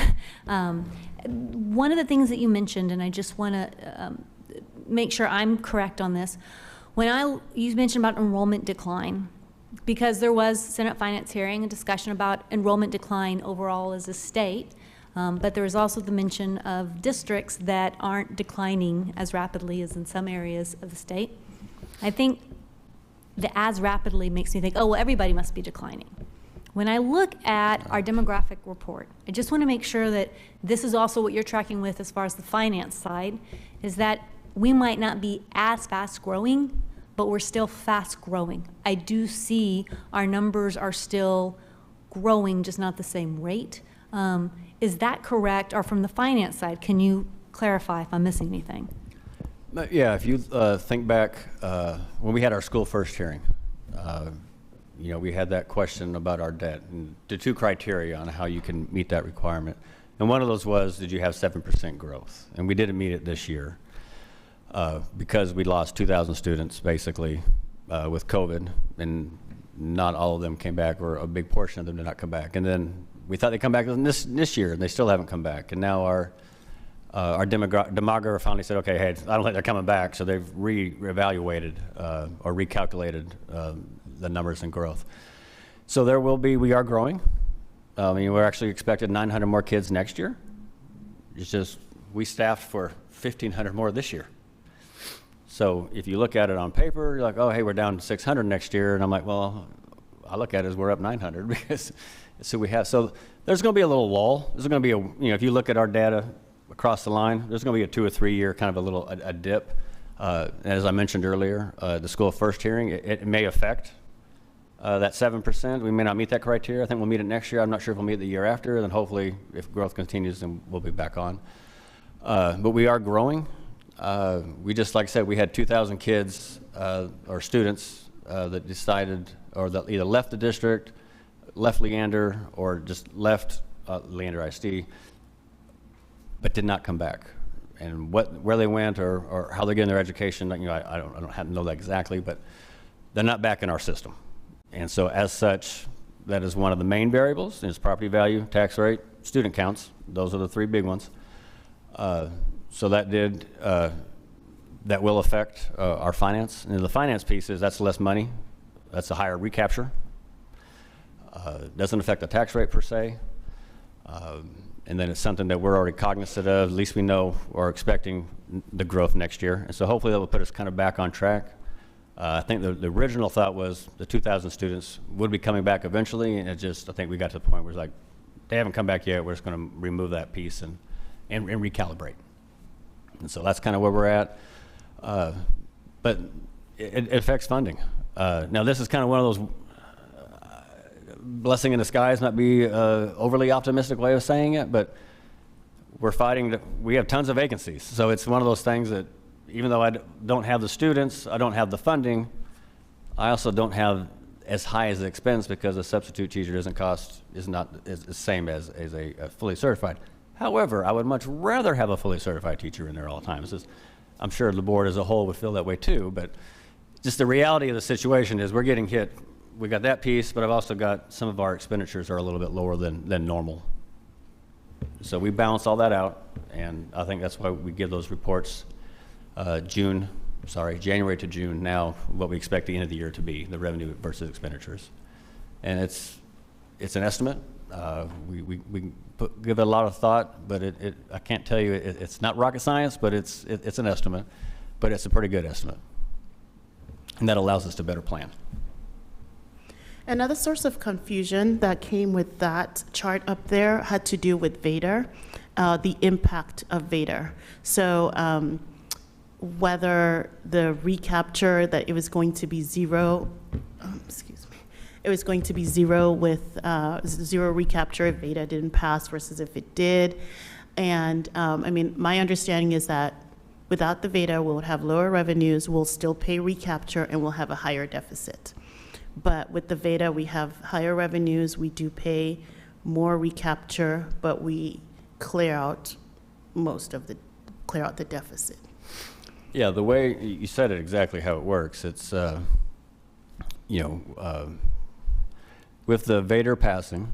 One of the things that you mentioned, and I just want to make sure I'm correct on this, you mentioned about enrollment decline, because there was Senate Finance hearing, a discussion about enrollment decline overall as a state, but there was also the mention of districts that aren't declining as rapidly as in some areas of the state. I think the as rapidly makes me think, oh, well, everybody must be declining. When I look at our demographic report, I just want to make sure that this is also what you're tracking with as far as the finance side, is that we might not be as fast growing, but we're still fast growing. I do see our numbers are still growing, just not the same rate. Is that correct? Or from the finance side, can you clarify if I'm missing anything? Yeah, if you think back when we had our school first hearing, we had that question about our debt and the two criteria on how you can meet that requirement. And one of those was, did you have 7% growth? And we didn't meet it this year because we lost 2,000 students basically with COVID, and not all of them came back, or a big portion of them did not come back. And then we thought they'd come back this year, and they still haven't come back. And now our demographer finally said, okay, hey, I don't think they're coming back, so they've reevaluated or recalculated the numbers and growth. So we are growing. We're actually expected 900 more kids next year. It's just, we staffed for 1,500 more this year. So if you look at it on paper, you're like, oh, hey, we're down 600 next year. And I'm like, well, I look at it as we're up 900 because so we have. So there's going to be a little lull. There's going to be if you look at our data across the line, there's going to be a 2 or 3 year kind of a dip. As I mentioned earlier, the school first hearing, it may affect that 7%. We may not meet that criteria. I think we'll meet it next year. I'm not sure if we'll meet it the year after. Then hopefully, if growth continues, then we'll be back on. But we are growing. We just, like I said, we had 2,000 kids or students that decided, or that either left the district, left Leander, or just left Leander ISD, but did not come back. And where they went or how they're getting their education, I don't have to know that exactly, but they're not back in our system. And so as such, that is one of the main variables, is property value, tax rate, student counts. Those are the 3 big ones. So that will affect our finance. And the finance piece is that's less money. That's a higher recapture. Doesn't affect the tax rate per se. And then it's something that we're already cognizant of. At least we know or expecting the growth next year. And so hopefully that will put us kind of back on track. I think the original thought was the 2,000 students would be coming back eventually. And I think we got to the point where it's like, they haven't come back yet. We're just going to remove that piece and recalibrate. And so that's kind of where we're at. But it affects funding. Now this is kind of one of those blessing in disguise, not be overly optimistic way of saying it, but we're fighting. We have tons of vacancies. So it's one of those things that even though I don't have the students, I don't have the funding, I also don't have as high as the expense because a substitute teacher is not the same as a fully certified. However, I would much rather have a fully certified teacher in there all the time. I'm sure the board as a whole would feel that way too, but just the reality of the situation is we're getting hit. We got that piece, but I've also got some of our expenditures are a little bit lower than normal. So we balance all that out, and I think that's why we give those reports January to June now, what we expect the end of the year to be, the revenue versus expenditures. And it's an estimate. We give it a lot of thought, but I can't tell you, it's not rocket science, but it's an estimate, but it's a pretty good estimate. And that allows us to better plan. Another source of confusion that came with that chart up there had to do with VADR, the impact of VADR. So whether the recapture, that it was going to be zero, it was going to be zero with zero recapture if VADR didn't pass versus if it did. And my understanding is that without the VADR, we'll have lower revenues, we'll still pay recapture, and we'll have a higher deficit. But with the VADR, we have higher revenues, we do pay more recapture, but we clear out the deficit. Yeah, the way you said it exactly how it works, it's, with the VADR passing,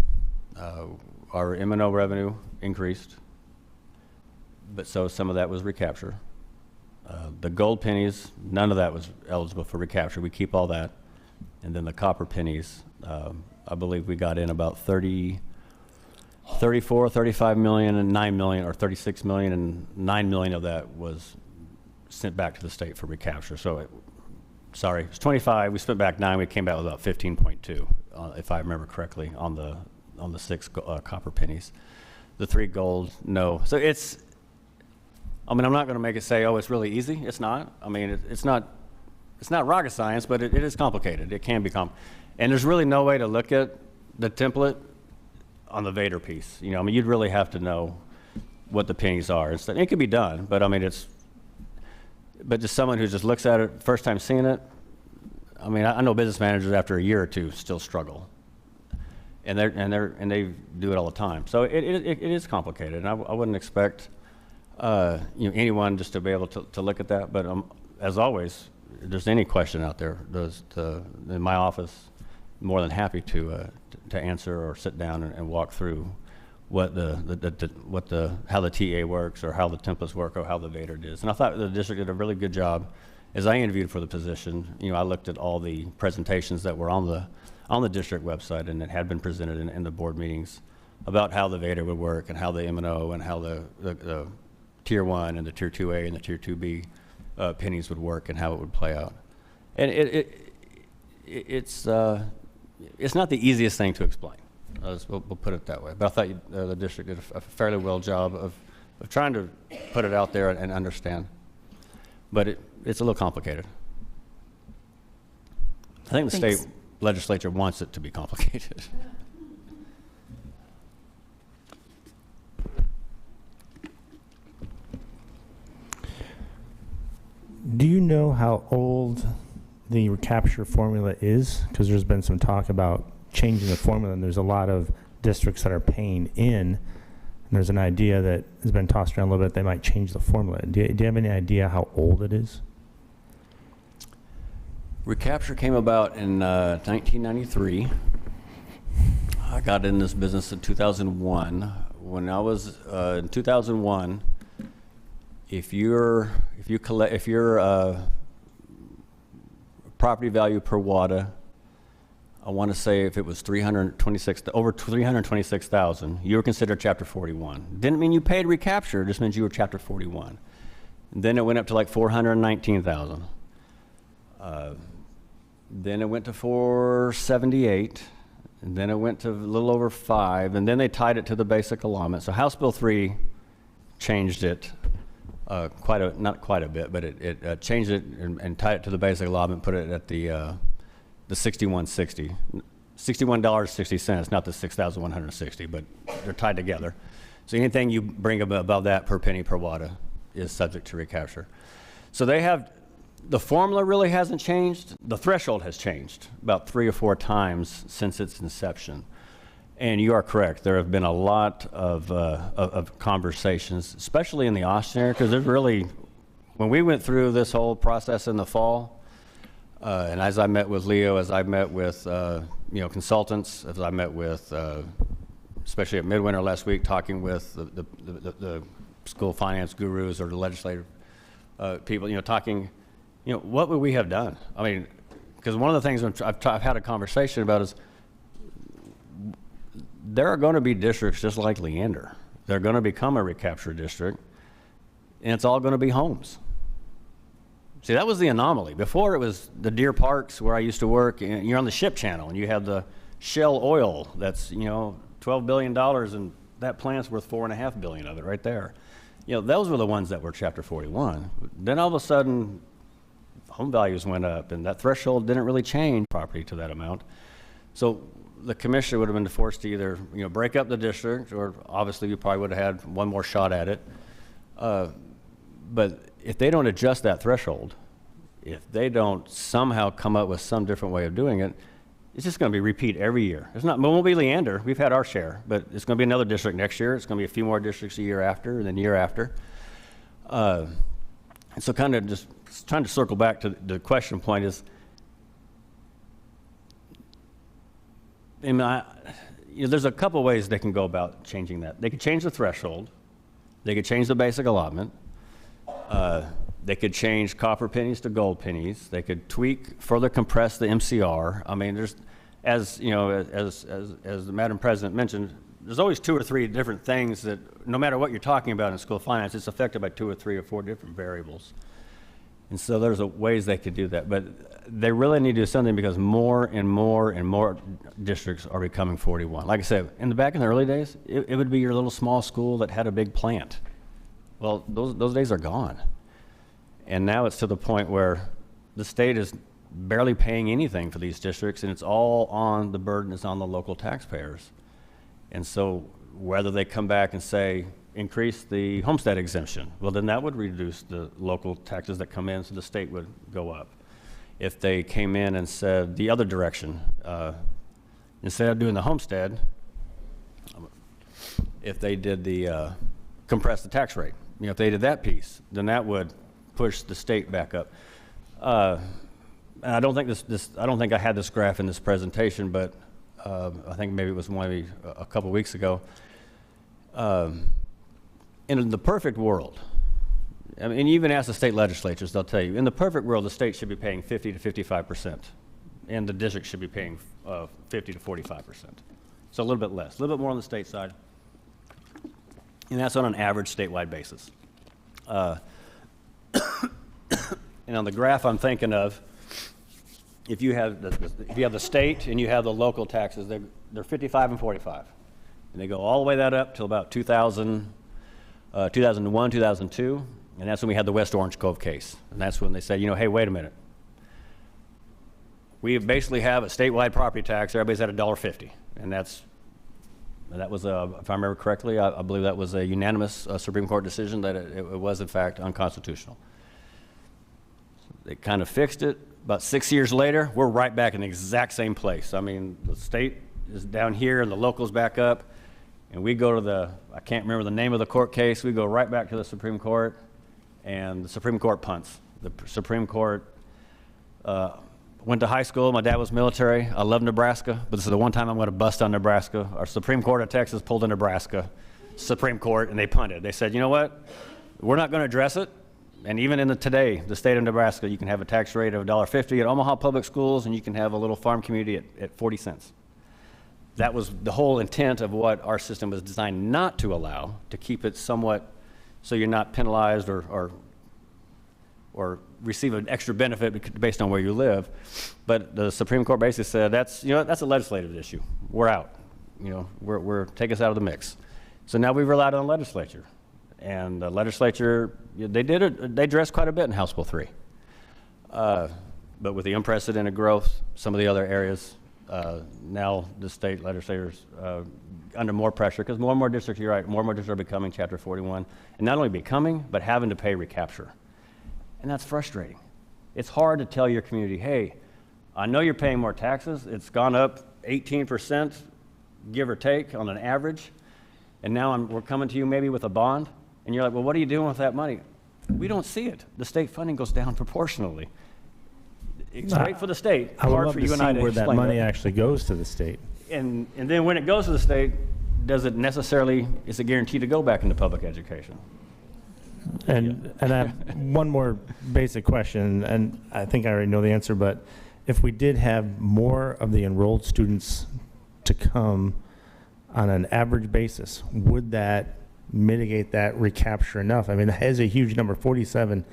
our M&O revenue increased, but so some of that was recapture. The gold pennies, none of that was eligible for recapture. We keep all that. And then the copper pennies, I believe we got in about 34, 35 million and 9 million, or 36 million and 9 million of that was sent back to the state for recapture. So it was 25, we spent back 9, we came back with about 15.2, if I remember correctly, on the 6 copper pennies. The 3 gold, no. So I'm not going to make it say, oh, it's really easy. It's not. It's not it's not rocket science, but it is complicated. It can be and there's really no way to look at the template on the Vader piece. You know, I mean, you'd really have to know what the pennies are. It could be done, but I mean, but just someone who just looks at it, first time seeing it, I mean, I know business managers after a year or two still struggle. And they do it all the time. So it is complicated, and I wouldn't expect anyone just to be able to look at that. But as always, if there's any question out there, in my office, more than happy to answer or sit down and walk through what how the TA works, or how the templates work, or how the Vader is. And I thought the district did a really good job. As I interviewed for the position, I looked at all the presentations that were on the district website, and it had been presented in the board meetings about how the Vader would work, and how the M&O, and how the Tier 1 and the Tier 2A and the Tier 2B pennies would work, and how it would play out. And it's not the easiest thing to explain. We'll put it that way. But I thought the district did a fairly well job of trying to put it out there and understand. But it's a little complicated. I think the Thanks. state legislature wants it to be complicated. Do you know how old the recapture formula is? Because there's been some talk about changing the formula, and there's a lot of districts that are paying in, and there's an idea that has been tossed around a little bit, they might change the formula. Do you have any idea how old it is? Recapture came about in 1993. I got in this business in 2001. When I was in 2001, if your property value per WADA, I want to say if it was over 326,000, you were considered Chapter 41. Didn't mean you paid recapture, it just means you were Chapter 41. And then it went up to like 419,000. Then it went to 478, and then it went to a little over 5, and then they tied it to the basic allotment. So House Bill 3 changed it not quite a bit, but it changed it and tied it to the basic allotment, put it at the $61.60, $61.60, not the $6,160, but they're tied together. So anything you bring above that per penny per WADA is subject to recapture. So the formula really hasn't changed. The threshold has changed about 3 or 4 times since its inception. And you are correct. There have been a lot of conversations, especially in the Austin area, because there's really, when we went through this whole process in the fall, and as I met with Leo, as I met with consultants, as I met with, especially at Midwinter last week, talking with the school finance gurus or the legislative people, talking, what would we have done? I mean, because one of the things I've had a conversation about is there are going to be districts just like Leander. They're going to become a recapture district, and it's all going to be homes. See, that was the anomaly. Before, it was the Deer Parks where I used to work, and you're on the ship channel, and you have the Shell oil that's, $12 billion, and that plant's worth $4.5 billion of it right there. Those were the ones that were Chapter 41. Then all of a sudden, home values went up, and that threshold didn't really change property to that amount. So the commissioner would have been forced to either, break up the district, or obviously you probably would have had one more shot at it. But if they don't adjust that threshold, if they don't somehow come up with some different way of doing it, it's just going to be repeat every year. It won't be Leander. We've had our share, but it's going to be another district next year. It's going to be a few more districts a year after, and then year after. And so kind of just trying to circle back to the question point is, there's a couple ways they can go about changing that. They could change the threshold. They could change the basic allotment. They could change copper pennies to gold pennies. They could further compress the MCR. I mean, there's, as the Madam President mentioned, there's always 2 or 3 different things that, no matter what you're talking about in school finance, it's affected by 2 or 3 or 4 different variables. And so there's ways they could do that, but they really need to do something because more and more and more districts are becoming 41. Like I said, back in the early days, it would be your little small school that had a big plant. Well, those days are gone. And now it's to the point where the state is barely paying anything for these districts, and it's all on, the burden is on the local taxpayers. And so whether they come back and say, increase the homestead exemption, well, then that would reduce the local taxes that come in, so the state would go up. If they came in and said the other direction, instead of doing the homestead, if they did the compress the tax rate, if they did that piece, then that would push the state back up. And I don't think I don't think I had this graph in this presentation, but I think maybe it was maybe a couple weeks ago. In the perfect world, I mean, even ask the state legislatures, they'll tell you, in the perfect world, the state should be paying 50 to 55%, and the district should be paying 50 to 45%. So a little bit less, a little bit more on the state side, and that's on an average statewide basis. And on the graph I'm thinking of, if you have the state and you have the local taxes, they're 55 and 45, and they go all the way that up till about 2001, 2002, and that's when we had the West Orange Cove case, and that's when they said, hey, wait a minute, we basically have a statewide property tax. Everybody's at $1.50, and that was, if I remember correctly, I believe that was a unanimous Supreme Court decision that it was in fact unconstitutional. They kind of fixed it. About 6 years later, we're right back in the exact same place. I mean, the state is down here and the local's back up, and we go to I can't remember the name of the court case, we go right back to the Supreme Court, and the Supreme Court punts. The Supreme Court went to high school. My dad was military. I love Nebraska, but this is the one time I'm going to bust on Nebraska. Our Supreme Court of Texas pulled a Nebraska Supreme Court, and they punted. They said, you know what? We're not going to address it. And even in today, the state of Nebraska, you can have a tax rate of $1.50 at Omaha Public Schools, and you can have a little farm community at 40 cents. That was the whole intent of what our system was designed not to allow, to keep it somewhat so you're not penalized or receive an extra benefit based on where you live. But the Supreme Court basically said, that's a legislative issue. We're out. Take us out of the mix. So now we've relied on the legislature. And the legislature, they addressed quite a bit in House Bill 3. But with the unprecedented growth, some of the other areas, now the state legislators under more pressure, because more and more districts, you're right, more and more districts are becoming Chapter 41, and not only becoming, but having to pay recapture. And that's frustrating. It's hard to tell your community, hey, I know you're paying more taxes. It's gone up 18%, give or take, on an average, and now we're coming to you maybe with a bond. And you're like, well, what are you doing with that money? We don't see it. The state funding goes down proportionally. It's great for the state. I would hard love for to you and see I to where that explain money it. actually goes to the state. And then when it goes to the state, does it necessarily, is it guaranteed to go back into public education? And I have one more basic question, and I think I already know the answer, but if we did have more of the enrolled students to come on an average basis, would that mitigate that recapture enough? I mean, that is a huge number, 47,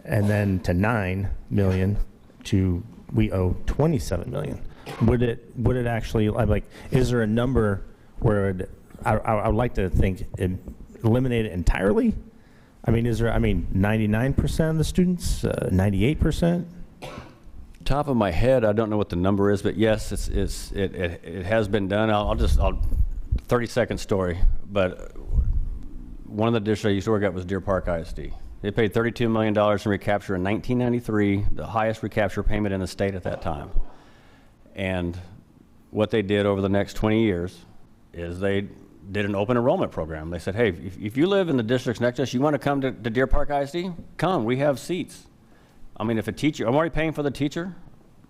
and then to 9 million to we owe 27 million. Would it actually, like, is there a number where I would like to think it eliminate it entirely? I mean, 99% of the students, 98%? Top of my head, I don't know what the number is, but yes, it has been done. I'll 30-second story, but one of the districts I used to work at was Deer Park ISD. They paid $32 million in recapture in 1993, the highest recapture payment in the state at that time. And what they did over the next 20 years is they did an open enrollment program. They said, hey, if you live in the districts next to us, you want to come to Deer Park ISD? Come, we have seats. I mean, if a teacher, I'm already paying for the teacher.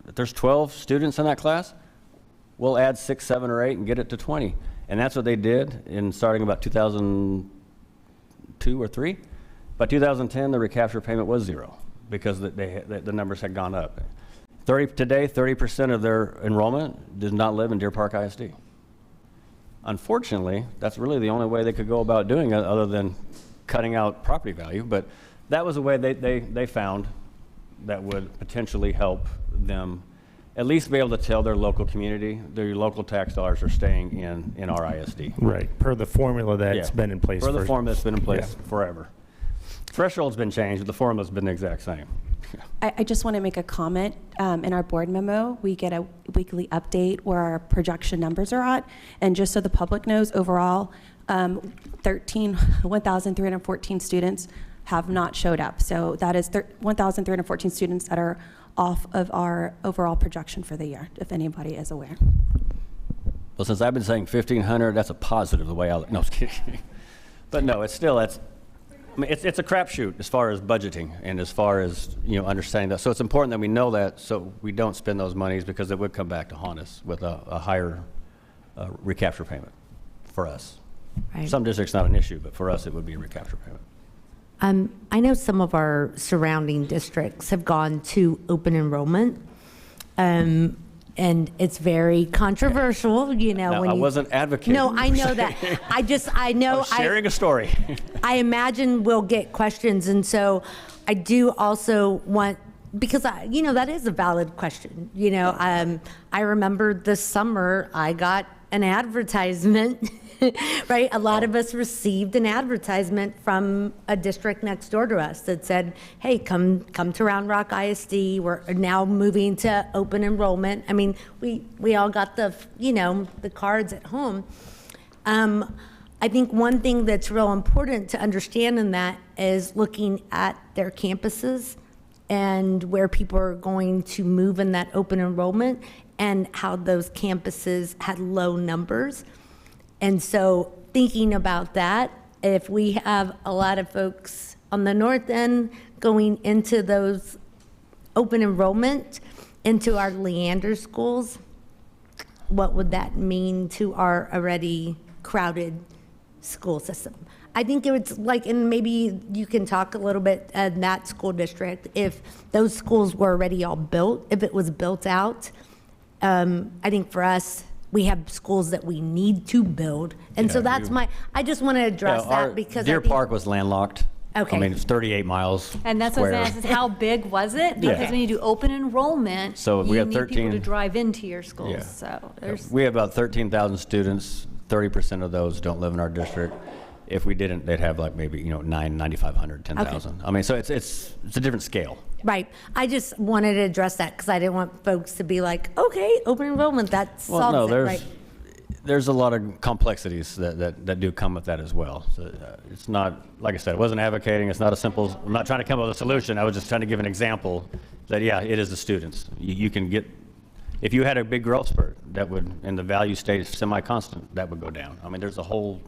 If there's 12 students in that class, we'll add 6, 7, or 8 and get it to 20. And that's what they did in starting about 2002 or 3. By 2010, the recapture payment was 0 because the numbers had gone up. Today, 30% of their enrollment does not live in Deer Park ISD. Unfortunately, that's really the only way they could go about doing it other than cutting out property value. But that was a way they found that would potentially help them at least be able to tell their local community, their local tax dollars are staying in our ISD. Right, per the formula that's been in place. Per the formula that's been in place forever. Threshold's been changed, but the formula's been the exact same. I just want to make a comment. In our board memo, we get a weekly update where our projection numbers are at. And just so the public knows, overall, 1,314 students have not showed up. So that is 1,314 students that are off of our overall projection for the year, if anybody is aware. Well, since I've been saying 1,500, that's a positive the way I look. No, I was kidding. But no, it's still, it's a crapshoot as far as budgeting and as far as, understanding that. So it's important that we know that so we don't spend those monies, because it would come back to haunt us with a higher recapture payment for us. Right. Some districts not an issue, but for us it would be a recapture payment. I know some of our surrounding districts have gone to open enrollment, and it's very controversial, Now, I wasn't advocating. No, I know that. I know. I was sharing a story. I imagine we'll get questions, and so I do also want, because that is a valid question. I remember this summer I got an advertisement. Right, a lot of us received an advertisement from a district next door to us that said, "Hey, come to Round Rock ISD. We're now moving to open enrollment." I mean, we all got the cards at home. I think one thing that's real important to understand in that is looking at their campuses and where people are going to move in that open enrollment, and how those campuses had low numbers. And so thinking about that, if we have a lot of folks on the north end going into those open enrollment into our Leander schools, what would that mean to our already crowded school system? I think it's like, and maybe you can talk a little bit in that school district, if those schools were already all built, if it was built out. I think for us, we have schools that we need to build. And so that's I just want to address that, because Deer Park was landlocked. Okay. I mean, it's 38 miles And that's what I square. was asking, how big was it? Because when you do open enrollment, So we you have need people 13 to drive into your schools. Yeah. So there's, We have about 13,000 students. 30% of those don't live in our district. If we didn't, they'd have like maybe 9,500, 10,000. I mean, so it's a different scale. Right. I just wanted to address that because I didn't want folks to be like, okay, open enrollment, that solves it, right? There's a lot of complexities that do come with that as well. So it's not, like I said, I wasn't advocating. It's not a simple, I'm not trying to come up with a solution. I was just trying to give an example that, yeah, it is the students. You can get, if you had a big growth spurt, that would, and the value stays semi-constant, that would go down. I mean, there's a whole,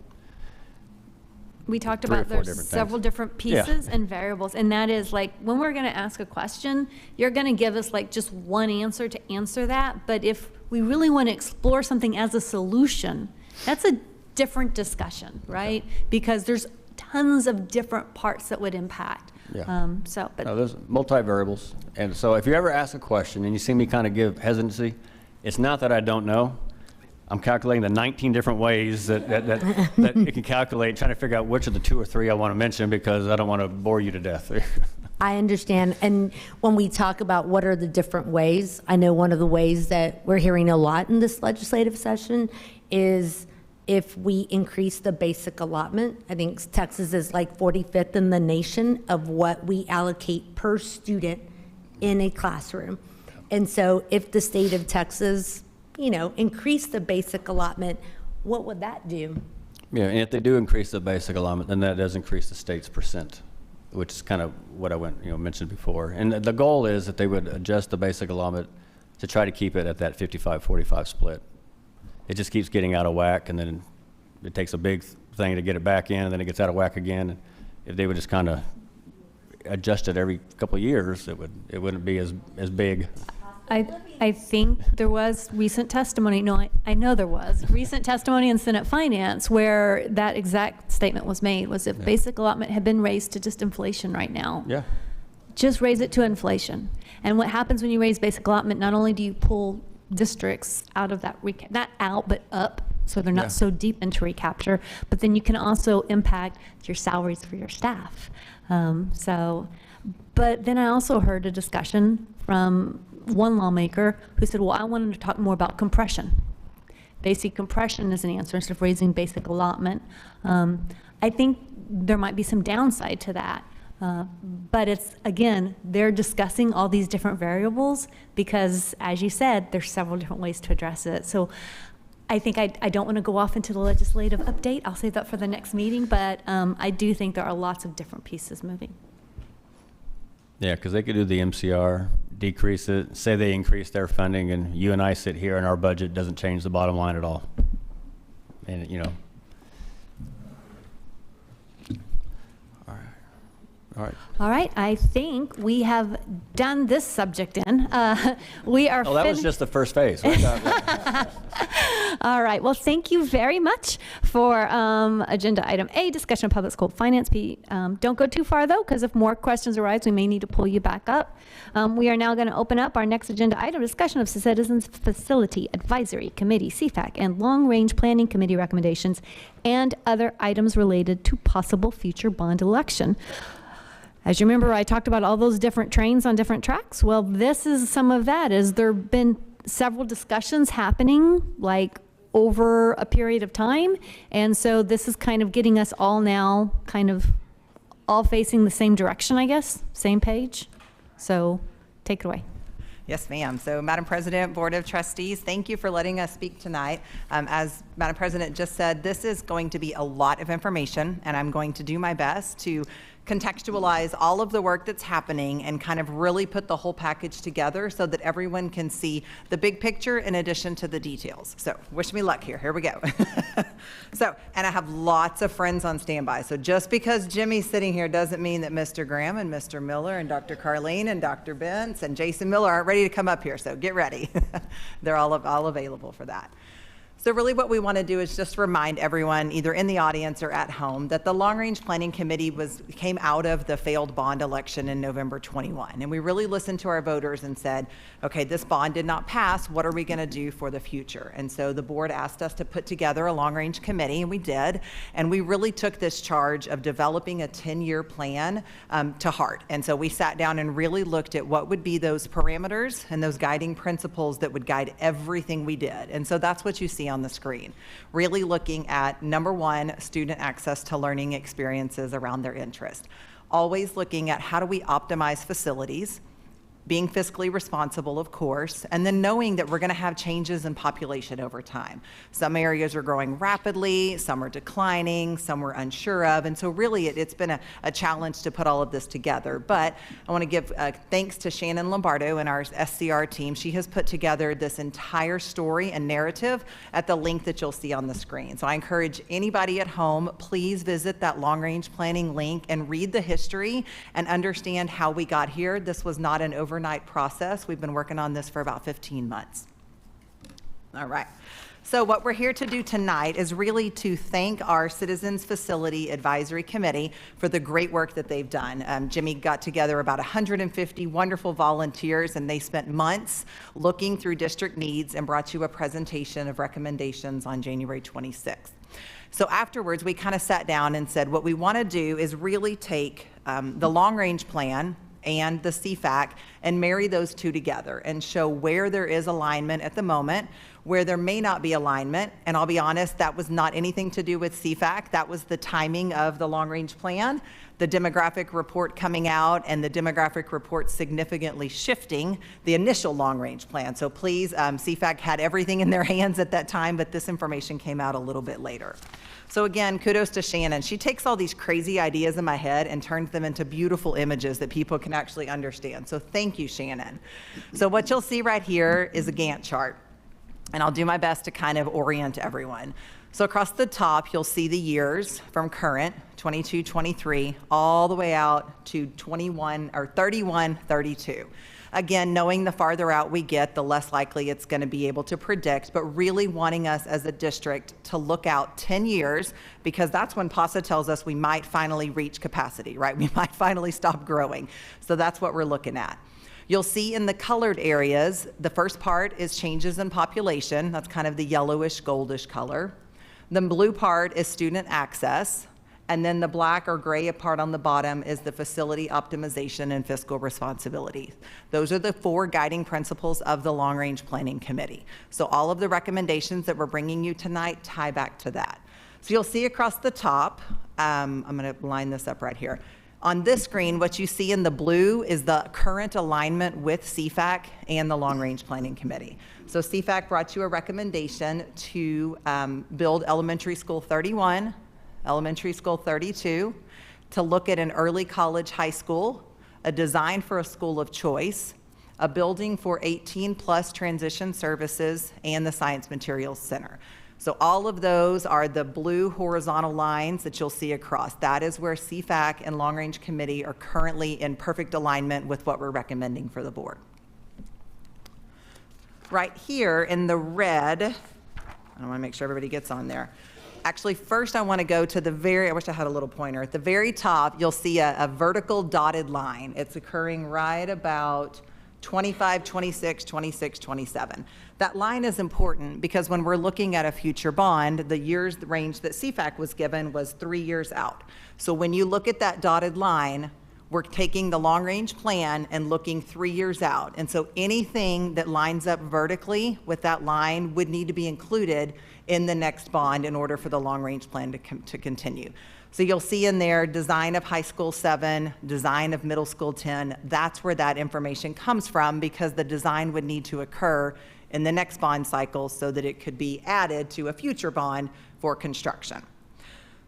we talked 3 or about 4 there's different several things. different pieces and variables, and that is like, when we're going to ask a question, you're going to give us like just one answer to answer that. But if we really want to explore something as a solution, that's a different discussion, right? Because there's tons of different parts that would impact. Yeah. But no, there's multi-variables. And so if you ever ask a question and you see me kind of give hesitancy, it's not that I don't know. I'm calculating the 19 different ways that it can calculate, trying to figure out which of the 2 or 3 I want to mention, because I don't want to bore you to death. I understand. And when we talk about what are the different ways, I know one of the ways that we're hearing a lot in this legislative session is if we increase the basic allotment. I think Texas is like 45th in the nation of what we allocate per student in a classroom. And so if the state of Texas, increase the basic allotment, what would that do? Yeah, and if they do increase the basic allotment, then that does increase the state's percent, which is kind of what I mentioned before. And the goal is that they would adjust the basic allotment to try to keep it at that 55-45 split. It just keeps getting out of whack, and then it takes a big thing to get it back in, and then it gets out of whack again. And if they would just kind of adjust it every couple of years, it wouldn't be as big. I think there was recent testimony, no, I know there was, recent testimony in Senate Finance where that exact statement was made, was if basic allotment had been raised to just inflation right now. Yeah. Just raise it to inflation. And what happens when you raise basic allotment, not only do you pull districts out of that, not out, but up, so they're not so deep into recapture, but then you can also impact your salaries for your staff. But then I also heard a discussion from one lawmaker who said, well, I wanted to talk more about compression. Basic compression is an answer instead of raising basic allotment. I think there might be some downside to that. But it's, again, they're discussing all these different variables because, as you said, there's several different ways to address it. So I think I don't want to go off into the legislative update. I'll save that for the next meeting, but I do think there are lots of different pieces moving. Yeah, because they could do the MCR, decrease it, say they increase their funding, and you and I sit here and our budget doesn't change the bottom line at all. And, you know. All right. All right, I think we have done this subject in. We are. Oh, that was just the first phase. All right, well, thank you very much for agenda item A, discussion of public school finance. Don't go too far, though, because if more questions arise, we may need to pull you back up. We are now going to open up our next agenda item, discussion of Citizens Facility Advisory Committee, CFAC, and Long Range Planning Committee recommendations, and other items related to possible future bond election. As you remember, I talked about all those different trains on different tracks. Well, this is some of that. Is there been several discussions happening like over a period of time? And so this is kind of getting us all now kind of all facing the same direction, I guess, same page. So take it away. Yes, ma'am. So, Madam President, Board of Trustees, thank you for letting us speak tonight. As Madam President just said, this is going to be a lot of information, and I'm going to do my best to contextualize all of the work that's happening and kind of really put the whole package together so that everyone can see the big picture in addition to the details. So wish me luck here. Here we go. And I have lots of friends on standby. So just because Jimmy's sitting here doesn't mean that Mr. Graham and Mr. Miller and Dr. Carlene and Dr. Bentz and Jason Miller aren't ready to come up here. So get ready. They're all available for that. So really what we want to do is just remind everyone, either in the audience or at home, that the Long Range Planning Committee came out of the failed bond election in November 21. And we really listened to our voters and said, okay, this bond did not pass. What are we going to do for the future? And so the board asked us to put together a long range committee, and we did. And we really took this charge of developing a 10-year plan to heart. And so we sat down and really looked at what would be those parameters and those guiding principles that would guide everything we did. And so that's what you see on the screen, really looking at, number one, student access to learning experiences around their interest. Always looking at how do we optimize facilities, being fiscally responsible, of course, and then knowing that we're going to have changes in population over time. Some areas are growing rapidly, some are declining, some we're unsure of, and so really it's been a challenge to put all of this together. But I want to give thanks to Shannon Lombardo and our SCR team. She has put together this entire story and narrative at the link that you'll see on the screen. So I encourage anybody at home, please visit that long-range planning link and read the history and understand how we got here. This was not an overnight process. We've been working on this for about 15 months. All right. So what we're here to do tonight is really to thank our Citizens Facility Advisory Committee for the great work that they've done. Jimmy got together about 150 wonderful volunteers, and they spent months looking through district needs and brought you a presentation of recommendations on January 26th. So afterwards, we kind of sat down and said, what we want to do is really take the long-range plan and the CFAC and marry those two together and show where there is alignment at the moment, where there may not be alignment. And I'll be honest, that was not anything to do with CFAC. That was the timing of the long-range plan, the demographic report coming out, and the demographic report significantly shifting the initial long-range plan. So please, CFAC had everything in their hands at that time, but this information came out a little bit later. So again, kudos to Shannon. She takes all these crazy ideas in my head and turns them into beautiful images that people can actually understand. So thank you, Shannon. So what you'll see right here is a Gantt chart, and I'll do my best to kind of orient everyone. So across the top, you'll see the years from current, 22, 23, all the way out to 21 or 31, 32. Again, knowing the farther out we get, the less likely it's going to be able to predict, but really wanting us as a district to look out 10 years, because that's when PASA tells us we might finally reach capacity, right? We might finally stop growing. So that's what we're looking at. You'll see in the colored areas, the first part is changes in population. That's kind of the yellowish, goldish color. The blue part is student access. And then the black or gray part on the bottom is the facility optimization and fiscal responsibility. Those are the four guiding principles of the Long Range Planning Committee. So all of the recommendations that we're bringing you tonight tie back to that. So you'll see across the top, I'm going to line this up right here. On this screen, what you see in the blue is the current alignment with CFAC and the Long Range Planning Committee. So CFAC brought you a recommendation to build Elementary School 31, Elementary School 32, to look at an early college high school, a design for a school of choice, a building for 18+ transition services, and the Science Materials Center. So all of those are the blue horizontal lines that you'll see across. That is where CFAC and Long Range Committee are currently in perfect alignment with what we're recommending for the board. Right here in the red, I want to make sure everybody gets on there. Actually, first I want to go to the very, I wish I had a little pointer. At the very top, you'll see a vertical dotted line. It's occurring right about 25, 26, 26, 27. That line is important because when we're looking at a future bond, the years range that CFAC was given was 3 years out. So when you look at that dotted line, we're taking the long range plan and looking 3 years out. And so anything that lines up vertically with that line would need to be included in the next bond in order for the long range plan to continue. So you'll see in there design of high school 7, design of middle school 10. That's where that information comes from because the design would need to occur in the next bond cycle so that it could be added to a future bond for construction.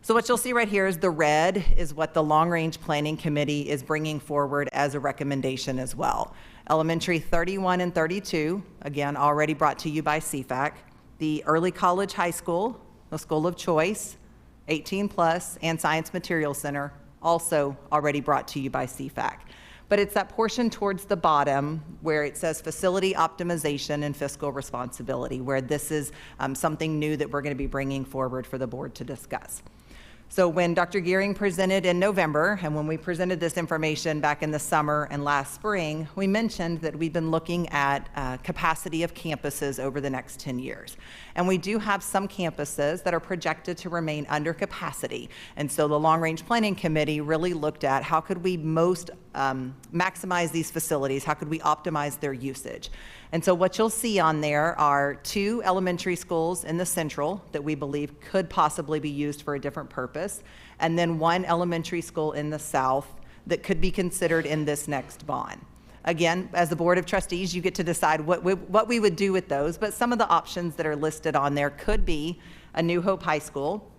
So what you'll see right here is the red is what the Long Range Planning Committee is bringing forward as a recommendation as well. Elementary 31 and 32, again, already brought to you by CFAC. The early college high school, the school of choice, 18+, and Science Materials Center, also already brought to you by CFAC. But it's that portion towards the bottom where it says facility optimization and fiscal responsibility, where this is something new that we're going to be bringing forward for the board to discuss. So when Dr. Gearing presented in November, and when we presented this information back in the summer and last spring, we mentioned that we've been looking at capacity of campuses over the next 10 years. And we do have some campuses that are projected to remain under capacity. And so the Long Range Planning Committee really looked at how could we most maximize these facilities, how could we optimize their usage. And so what you'll see on there are 2 elementary schools in the central that we believe could possibly be used for a different purpose, and then 1 elementary school in the south that could be considered in this next bond. Again, as the Board of Trustees, you get to decide what we would do with those, but some of the options that are listed on there could be a New Hope High School,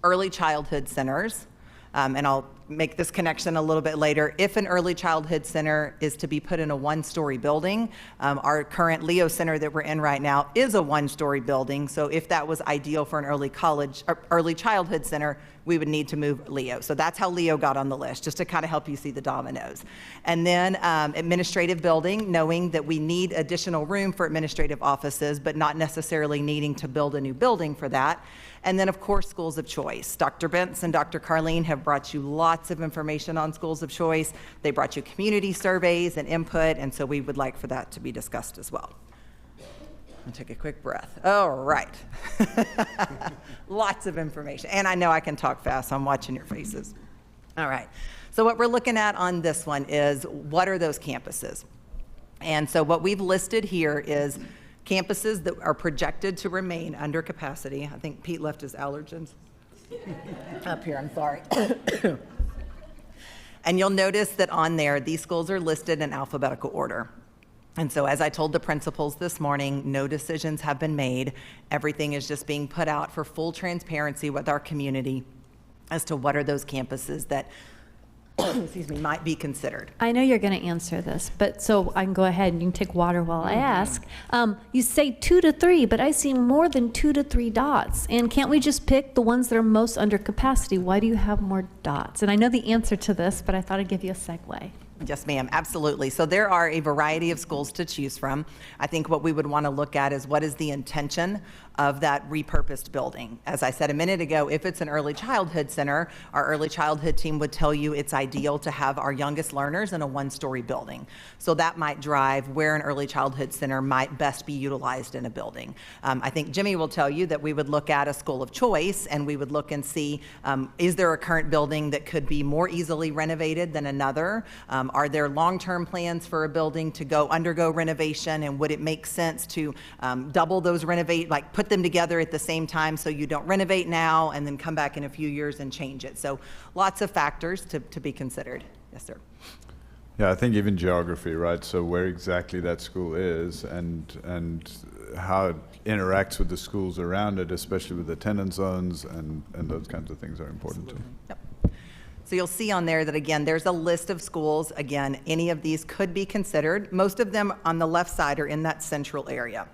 early childhood centers, and I'll make this connection a little bit later. If an early childhood center is to be put in a 1-story building, our current Leo Center that we're in right now is a 1-story building. So if that was ideal for an early childhood center, we would need to move Leo. So that's how Leo got on the list, just to kind of help you see the dominoes. And then administrative building, knowing that we need additional room for administrative offices, but not necessarily needing to build a new building for that. And then, of course, schools of choice. Dr. Bentz and Dr. Carlene have brought you lots of information on schools of choice. They brought you community surveys and input, and so we would like for that to be discussed as well. I'll take a quick breath. All right. Lots of information. And I know I can talk fast, so I'm watching your faces. All right. So what we're looking at on this one is what are those campuses? And so what we've listed here is campuses that are projected to remain under capacity. I think Pete left his allergens up here, I'm sorry. And you'll notice that on there, these schools are listed in alphabetical order. And so as I told the principals this morning, no decisions have been made. Everything is just being put out for full transparency with our community as to what are those campuses that excuse me, might be considered. I know you're going to answer this, but so I can go ahead and you can take water while I ask. You say 2 to 3, but I see more than 2 to 3 dots. And can't we just pick the ones that are most under capacity? Why do you have more dots? And I know the answer to this, but I thought I'd give you a segue. Yes, ma'am, absolutely. So there are a variety of schools to choose from. I think what we would want to look at is what is the intention of that repurposed building. As I said a minute ago, if it's an early childhood center, our early childhood team would tell you it's ideal to have our youngest learners in a 1-story building. So that might drive where an early childhood center might best be utilized in a building. I think Jimmy will tell you that we would look at a school of choice and we would look and see, is there a current building that could be more easily renovated than another? Are there long-term plans for a building to undergo renovation, and would it make sense to double those like put them together at the same time so you don't renovate now and then come back in a few years and change it? So lots of factors to be considered. Yes, sir. Yeah, I think even geography, right? So where exactly that school is and how it interacts with the schools around it, especially with attendance zones and those kinds of things are important too. Yep. So you'll see on there that, again, there's a list of schools. Again, any of these could be considered. Most of them on the left side are in that central area.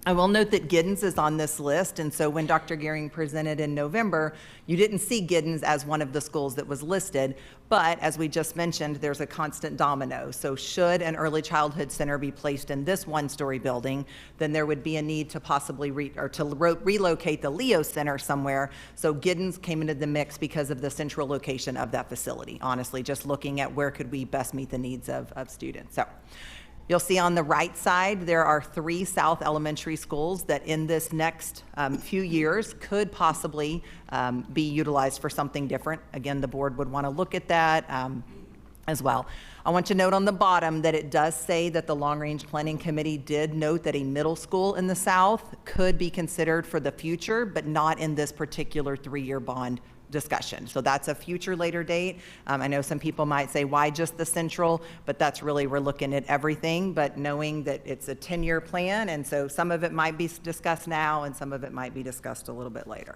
I will note that Giddens is on this list, and so when Dr. Gehring presented in November, you didn't see Giddens as one of the schools that was listed, but as we just mentioned, there's a constant domino. So should an early childhood center be placed in this one-story building, then there would be a need to possibly relocate the Leo Center somewhere. So Giddens came into the mix because of the central location of that facility, honestly, just looking at where could we best meet the needs of students. So you'll see on the right side, there are 3 South elementary schools that in this next few years could possibly be utilized for something different. Again, the board would want to look at that as well. I want to note on the bottom that it does say that the Long Range Planning Committee did note that a middle school in the South could be considered for the future, but not in this particular 3-year bond discussion. So that's a future later date. I know some people might say, why just the central? But that's really, we're looking at everything, but knowing that it's a 10-year plan, and so some of it might be discussed now and some of it might be discussed a little bit later.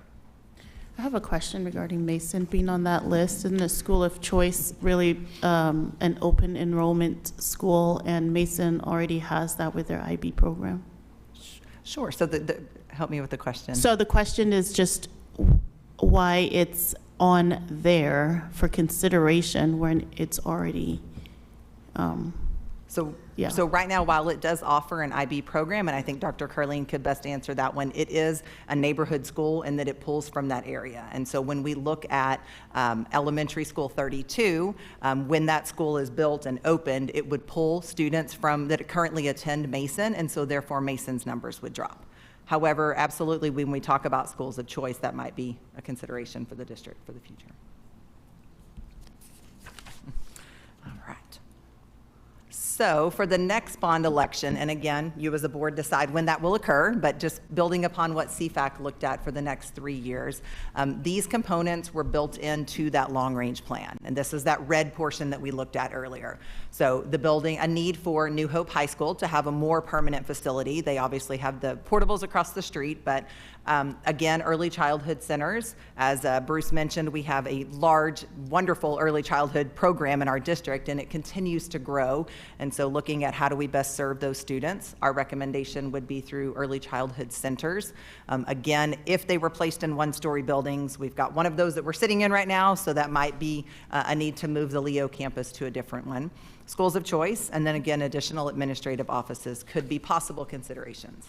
I have a question regarding Mason being on that list. Isn't the school of choice really an open enrollment school, and Mason already has that with their IB program? Sure. So help me with the question. So the question is just why it's on there for consideration when it's already, So right now, while it does offer an IB program, and I think Dr. Carlene could best answer that one, it is a neighborhood school in that it pulls from that area. And so when we look at elementary school 32, when that school is built and opened, it would pull students from that currently attend Mason, and so therefore Mason's numbers would drop. However, absolutely, when we talk about schools of choice, that might be a consideration for the district for the future. All right. So for the next bond election, and again, you as a board decide when that will occur, but just building upon what CFAC looked at for the next 3 years, these components were built into that long-range plan. And this is that red portion that we looked at earlier. So the building, a need for New Hope High School to have a more permanent facility. They obviously have the portables across the street, but again, early childhood centers. As Bruce mentioned, we have a large, wonderful early childhood program in our district, and it continues to grow. And so looking at how do we best serve those students, our recommendation would be through early childhood centers. Again, if they were placed in one-story buildings, we've got one of those that we're sitting in right now, so that might be a need to move the Leo campus to a different one. Schools of choice, and then again, additional administrative offices could be possible considerations.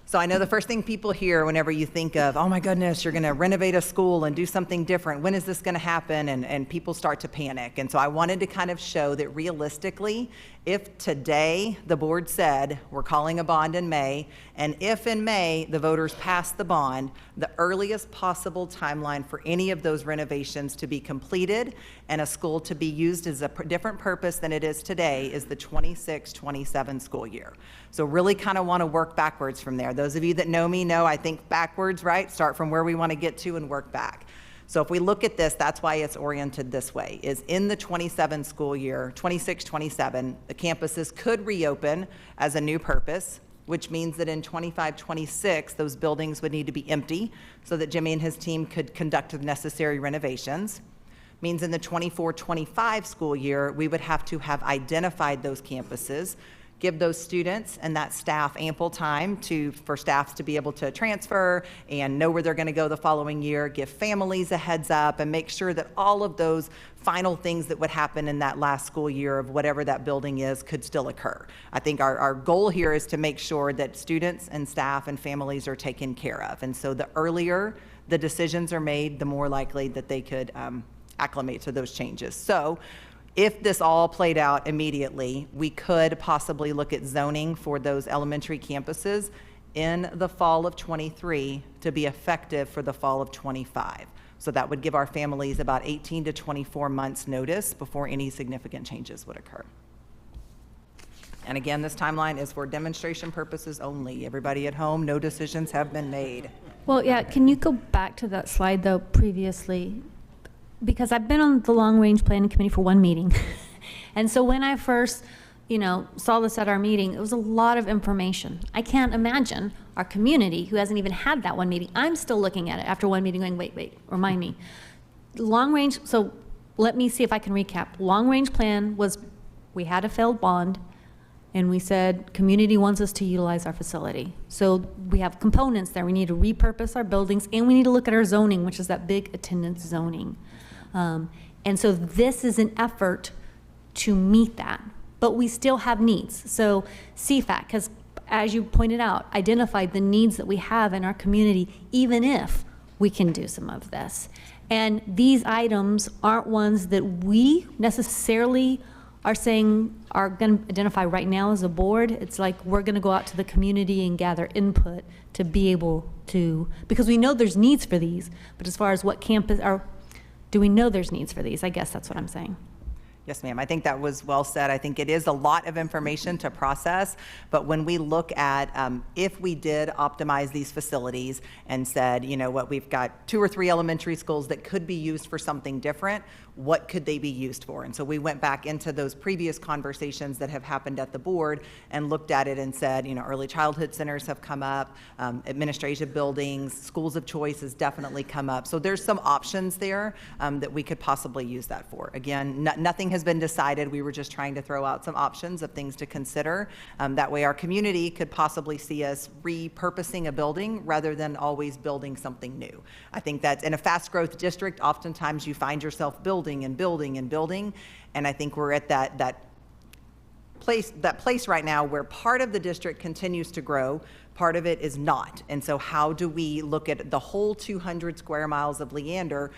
So I know the first thing people hear whenever you think of, oh my goodness, you're going to renovate a school and do something different. When is this going to happen? And people start to panic. And so I wanted to kind of show that realistically, if today the board said we're calling a bond in May, and if in May the voters pass the bond, the earliest possible timeline for any of those renovations to be completed and a school to be used as a different purpose than it is today is the 26-27 school year. So really kind of want to work backwards from there. Those of you that know me know I think backwards, right? Start from where we want to get to and work back. So if we look at this, that's why it's oriented this way, is in the 27 school year, 26-27, the campuses could reopen as a new purpose, which means that in 25-26, those buildings would need to be empty so that Jimmy and his team could conduct the necessary renovations. Means in the 24-25 school year, we would have to have identified those campuses, give those students and that staff ample time for staff to be able to transfer and know where they're going to go the following year, give families a heads up, and make sure that all of those final things that would happen in that last school year of whatever that building is could still occur. I think our goal here is to make sure that students and staff and families are taken care of. And so the earlier the decisions are made, the more likely that they could acclimate to those changes. So if this all played out immediately, we could possibly look at zoning for those elementary campuses in the fall of 23 to be effective for the fall of 25. So that would give our families about 18 to 24 months notice before any significant changes would occur. And again, this timeline is for demonstration purposes only. Everybody at home, no decisions have been made. Well, yeah, can you go back to that slide though previously? Because I've been on the Long Range Planning Committee for one meeting. And so when I first, saw this at our meeting, it was a lot of information. I can't imagine our community who hasn't even had that one meeting. I'm still looking at it after one meeting going, wait, remind me. Long range, so let me see if I can recap. Long range plan was, we had a failed bond, and we said, community wants us to utilize our facility. So we have components there. We need to repurpose our buildings, and we need to look at our zoning, which is that big attendance zoning. And so this is an effort to meet that, but we still have needs. So CFAC has, as you pointed out, identified the needs that we have in our community, even if we can do some of this. And these items aren't ones that we necessarily are saying are going to identify right now as a board. It's like we're going to go out to the community and gather input to be able to, because we know there's needs for these, but as far as what campus, or do we know there's needs for these? I guess that's what I'm saying. Yes, ma'am. I think that was well said. I think it is a lot of information to process, but when we look at if we did optimize these facilities and said, we've got 2 or 3 elementary schools that could be used for something different, what could they be used for? And so we went back into those previous conversations that have happened at the board and looked at it and said, early childhood centers have come up, administrative buildings, schools of choice has definitely come up. So there's some options there that we could possibly use that for. Again, nothing has been decided. We were just trying to throw out some options of things to consider. That way our community could possibly see us repurposing a building rather than always building something new. I think that in a fast growth district, oftentimes you find yourself building and building and building. And I think we're at that place right now where part of the district continues to grow, part of it is not. And so how do we look at the whole 200 square miles of Leander,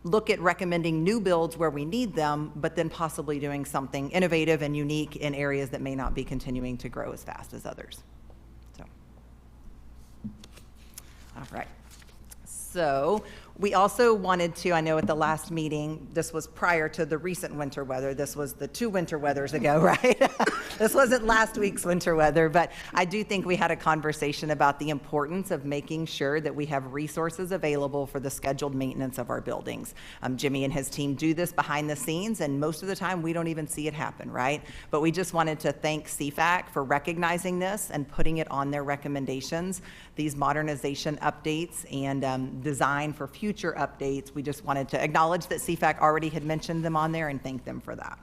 look at recommending new builds where we need them, but then possibly doing something innovative and unique in areas that may not be continuing to grow as fast as others. So, all right. So we also wanted to, I know at the last meeting, this was prior to the recent winter weather. This was the 2 winter weathers ago, right? This wasn't last week's winter weather, but I do think we had a conversation about the importance of making sure that we have resources available for the scheduled maintenance of our buildings. Jimmy and his team do this behind the scenes, and most of the time we don't even see it happen, right? But we just wanted to thank CFAC for recognizing this and putting it on their recommendations. These modernization updates and design for future updates, we just wanted to acknowledge that CFAC already had mentioned them on there and thank them for that.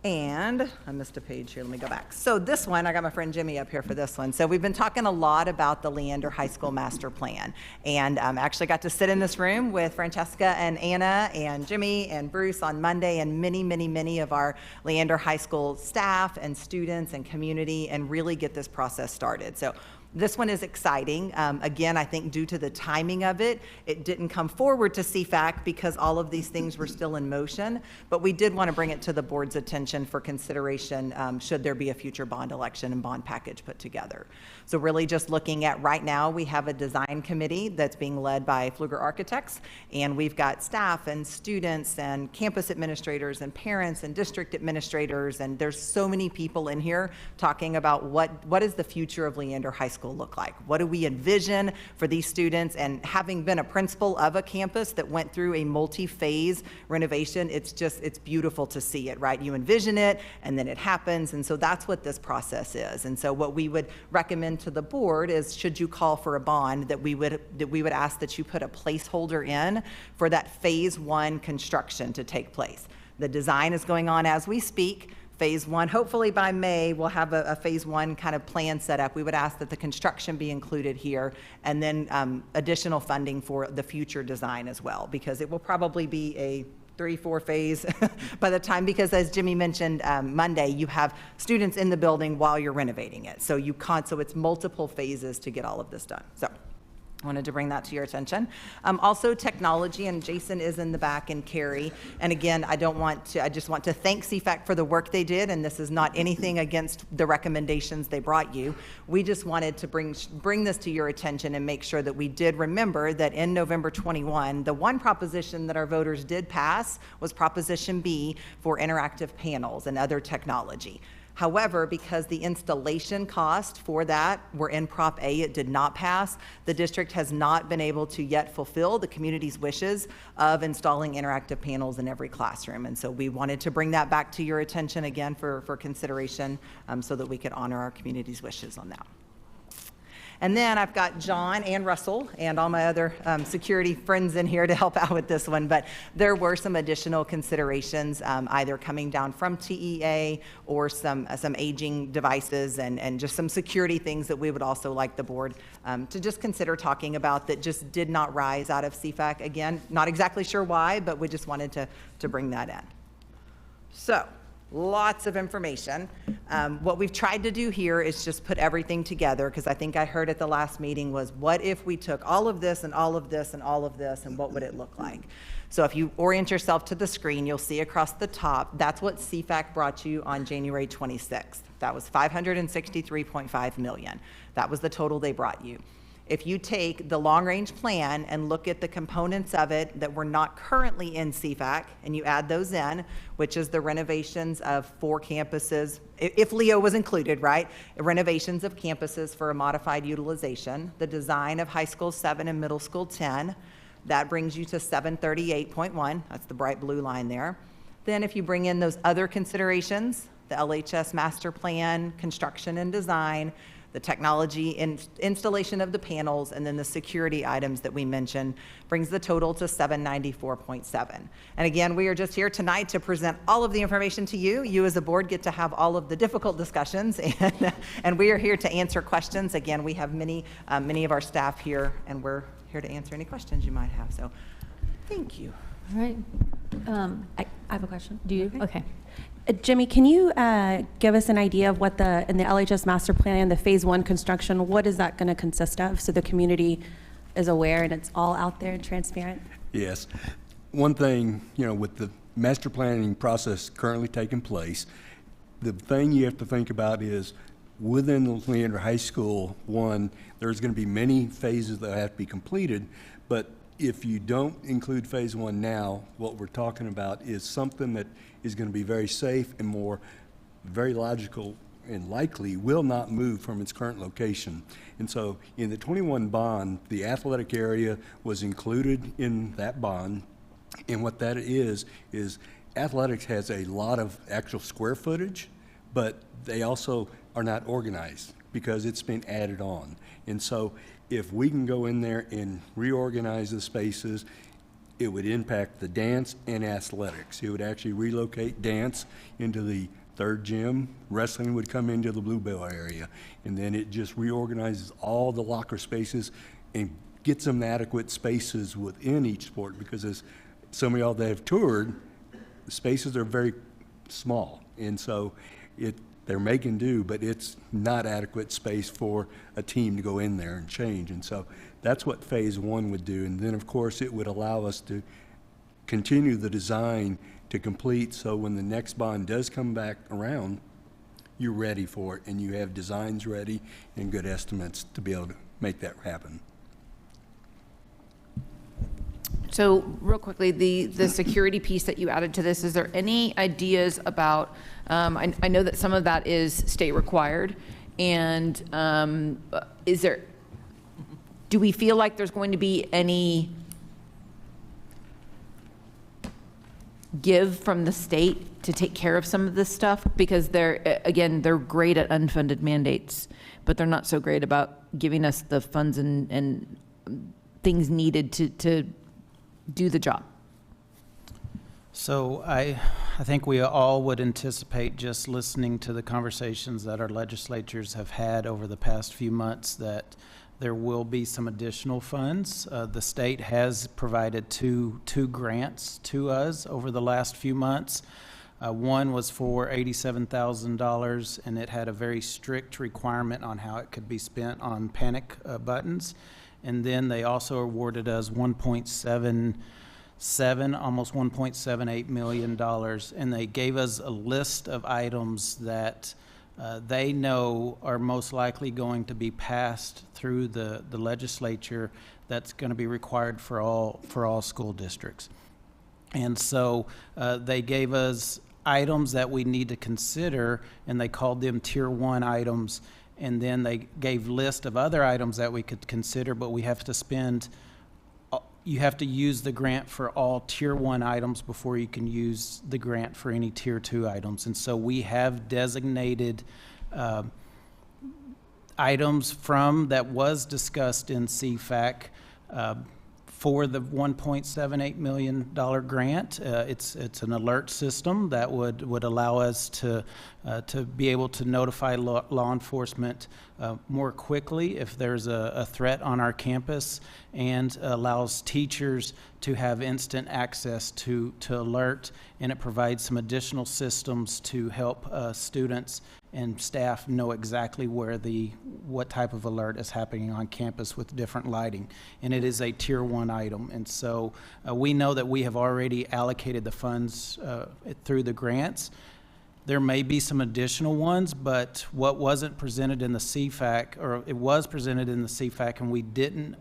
And I missed a page here, let me go back. So this one, I got my friend Jimmy up here for this one. So we've been talking a lot about the Leander High School Master Plan. And actually got to sit in this room with Francesca and Anna and Jimmy and Bruce on Monday and many of our Leander High School staff and students and community and really get this process started. So this one is exciting. Again, I think due to the timing of it, it didn't come forward to CFAC because all of these things were still in motion, but we did want to bring it to the board's attention for consideration should there be a future bond election and bond package put together. So really just looking at right now, we have a design committee that's being led by Pfluger Architects, and we've got staff and students and campus administrators and parents and district administrators, and there's so many people in here talking about what is the future of Leander High School look like? What do we envision for these students? And having been a principal of a campus that went through a multi-phase renovation, it's beautiful to see it, right? You envision it and then it happens. And so that's what this process is. And so what we would recommend to the board is, should you call for a bond, that we would ask that you put a placeholder in for that phase 1 construction to take place. The design is going on as we speak. Phase 1, hopefully by May, we'll have a phase 1 kind of plan set up. We would ask that the construction be included here and then additional funding for the future design as well, because it will probably be a 3-4 phase by the time, because as Jimmy mentioned Monday, you have students in the building while you're renovating it. So it's multiple phases to get all of this done. So I wanted to bring that to your attention. Also technology, and Jason is in the back, and Carrie. And again, I just want to thank CFAC for the work they did, and this is not anything against the recommendations they brought you. We just wanted to bring this to your attention and make sure that we did remember that in November 21, the one proposition that our voters did pass was Proposition B for interactive panels and other technology. However, because the installation cost for that were in Prop A, it did not pass. The district has not been able to yet fulfill the community's wishes of installing interactive panels in every classroom. And so we wanted to bring that back to your attention again for consideration so that we could honor our community's wishes on that. And then I've got John and Russell and all my other security friends in here to help out with this one, but there were some additional considerations either coming down from TEA or some aging devices and just some security things that we would also like the board to just consider talking about that just did not rise out of CFAC. Again, not exactly sure why, but we just wanted to bring that in. So, lots of information. What we've tried to do here is just put everything together, because I think I heard at the last meeting was, what if we took all of this and all of this and all of this, and what would it look like? So if you orient yourself to the screen, you'll see across the top, that's what CFAC brought you on January 26th. That was $563.5 million. That was the total they brought you. If you take the long-range plan and look at the components of it that were not currently in CFAC, and you add those in, which is the renovations of 4 campuses, if Leo was included, right? Renovations of campuses for a modified utilization, the design of high school 7 and middle school 10, that brings you to 738.1. That's the bright blue line there. Then if you bring in those other considerations, the LHS master plan, construction and design, the technology installation of the panels, and then the security items that we mentioned, brings the total to 794.7. And again, we are just here tonight to present all of the information to you. You as a board get to have all of the difficult discussions, and we are here to answer questions. Again, we have many of our staff here, and we're here to answer any questions you might have. So thank you. All right. I have a question. Do you? Okay. Jimmy, can you give us an idea of what in the LHS master plan, the phase 1 construction, what is that going to consist of, so the community is aware and it's all out there and transparent? Yes. One thing, with the master planning process currently taking place, the thing you have to think about is within Leander High School, there's going to be many phases that have to be completed, but if you don't include phase 1 now, what we're talking about is something that is going to be very safe and very logical and likely will not move from its current location. And so in the 21 bond, the athletic area was included in that bond. And what that is athletics has a lot of actual square footage, but they also are not organized because it's been added on. And so if we can go in there and reorganize the spaces, it would impact the dance and athletics. It would actually relocate dance into the 3rd gym. Wrestling would come into the Bluebell area. And then it just reorganizes all the locker spaces and gets them adequate spaces within each sport, because as some of y'all that have toured, the spaces are very small. And so they're making do, but it's not adequate space for a team to go in there and change. And so that's what phase 1 would do. And then, of course, it would allow us to continue the design to complete, so when the next bond does come back around, you're ready for it and you have designs ready and good estimates to be able to make that happen. So real quickly, the security piece that you added to this, is there any ideas about, I know that some of that is state required, and do we feel like there's going to be any give from the state to take care of some of this stuff? Because they're great at unfunded mandates, but they're not so great about giving us the funds and things needed to do the job. So I think we all would anticipate, just listening to the conversations that our legislatures have had over the past few months, that there will be some additional funds. The state has provided two grants to us over the last few months. One was for $87,000, and it had a very strict requirement on how it could be spent on panic buttons. And then they also awarded us 1.77, almost $1.78 million. And they gave us a list of items that they know are most likely going to be passed through the legislature that's going to be required for all school districts. And so they gave us items that we need to consider, and they called them Tier 1 items. And then they gave list of other items that we could consider, but we have to spend, you have to use the grant for all Tier 1 items before you can use the grant for any Tier 2 items. And so we have designated items from that was discussed in CFAC for the $1.78 million grant. It's an alert system that would allow us to be able to notify law enforcement more quickly if there's a threat on our campus, and allows teachers to have instant access to alert, and it provides some additional systems to help students and staff know exactly what type of alert is happening on campus with different lighting. And it is a Tier 1 item. And so we know that we have already allocated the funds through the grants. There may be some additional ones, but what wasn't presented in the CFAC, or it was presented in the CFAC, and we didn't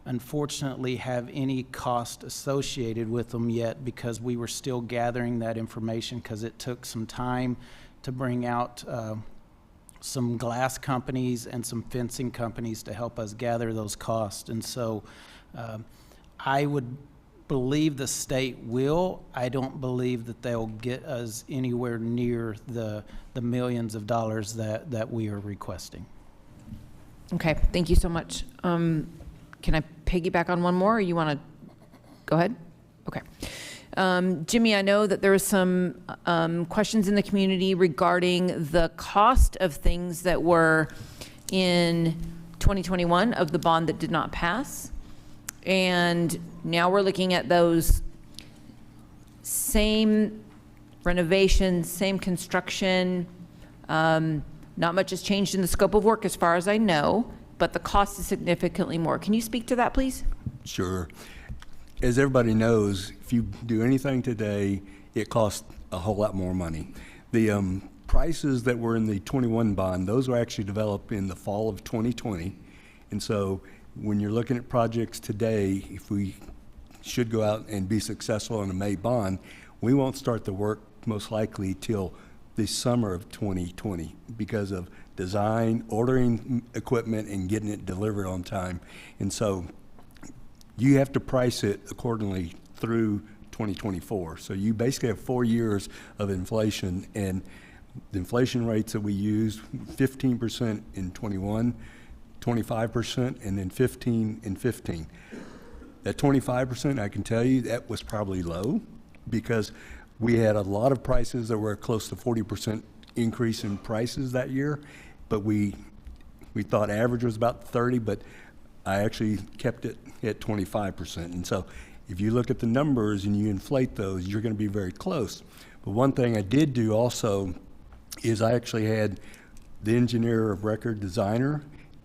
unfortunately have any cost associated with them yet, because we were still gathering that information, because it took some time to bring out some glass companies and some fencing companies to help us gather those costs. And so I would believe the state will. I don't believe that they'll get us anywhere near the millions of dollars that we are requesting. Okay, thank you so much. Can I piggyback on one more, or you want to go ahead? Okay. Jimmy, I know that there was some questions in the community regarding the cost of things that were in 2021 of the bond that did not pass. And now we're looking at those same renovations, same construction. Not much has changed in the scope of work as far as I know, but the cost is significantly more. Can you speak to that, please? Sure. As everybody knows, if you do anything today, it costs a whole lot more money. The prices that were in the 21 bond, those were actually developed in the fall of 2020. And so when you're looking at projects today, if we should go out and be successful in a May bond, we won't start the work most likely till the summer of 2020 because of design, ordering equipment, and getting it delivered on time. And so you have to price it accordingly through 2024. So you basically have 4 years of inflation, and the inflation rates that we used, 15% in 21, 25%, and then 15 and 15. That 25%, I can tell you, that was probably low, because we had a lot of prices that were close to 40% increase in prices that year, but we thought average was about 30, but I actually kept it at 25%. And so if you look at the numbers and you inflate those, you're going to be very close. But one thing I did do also is I actually had the engineer of record designer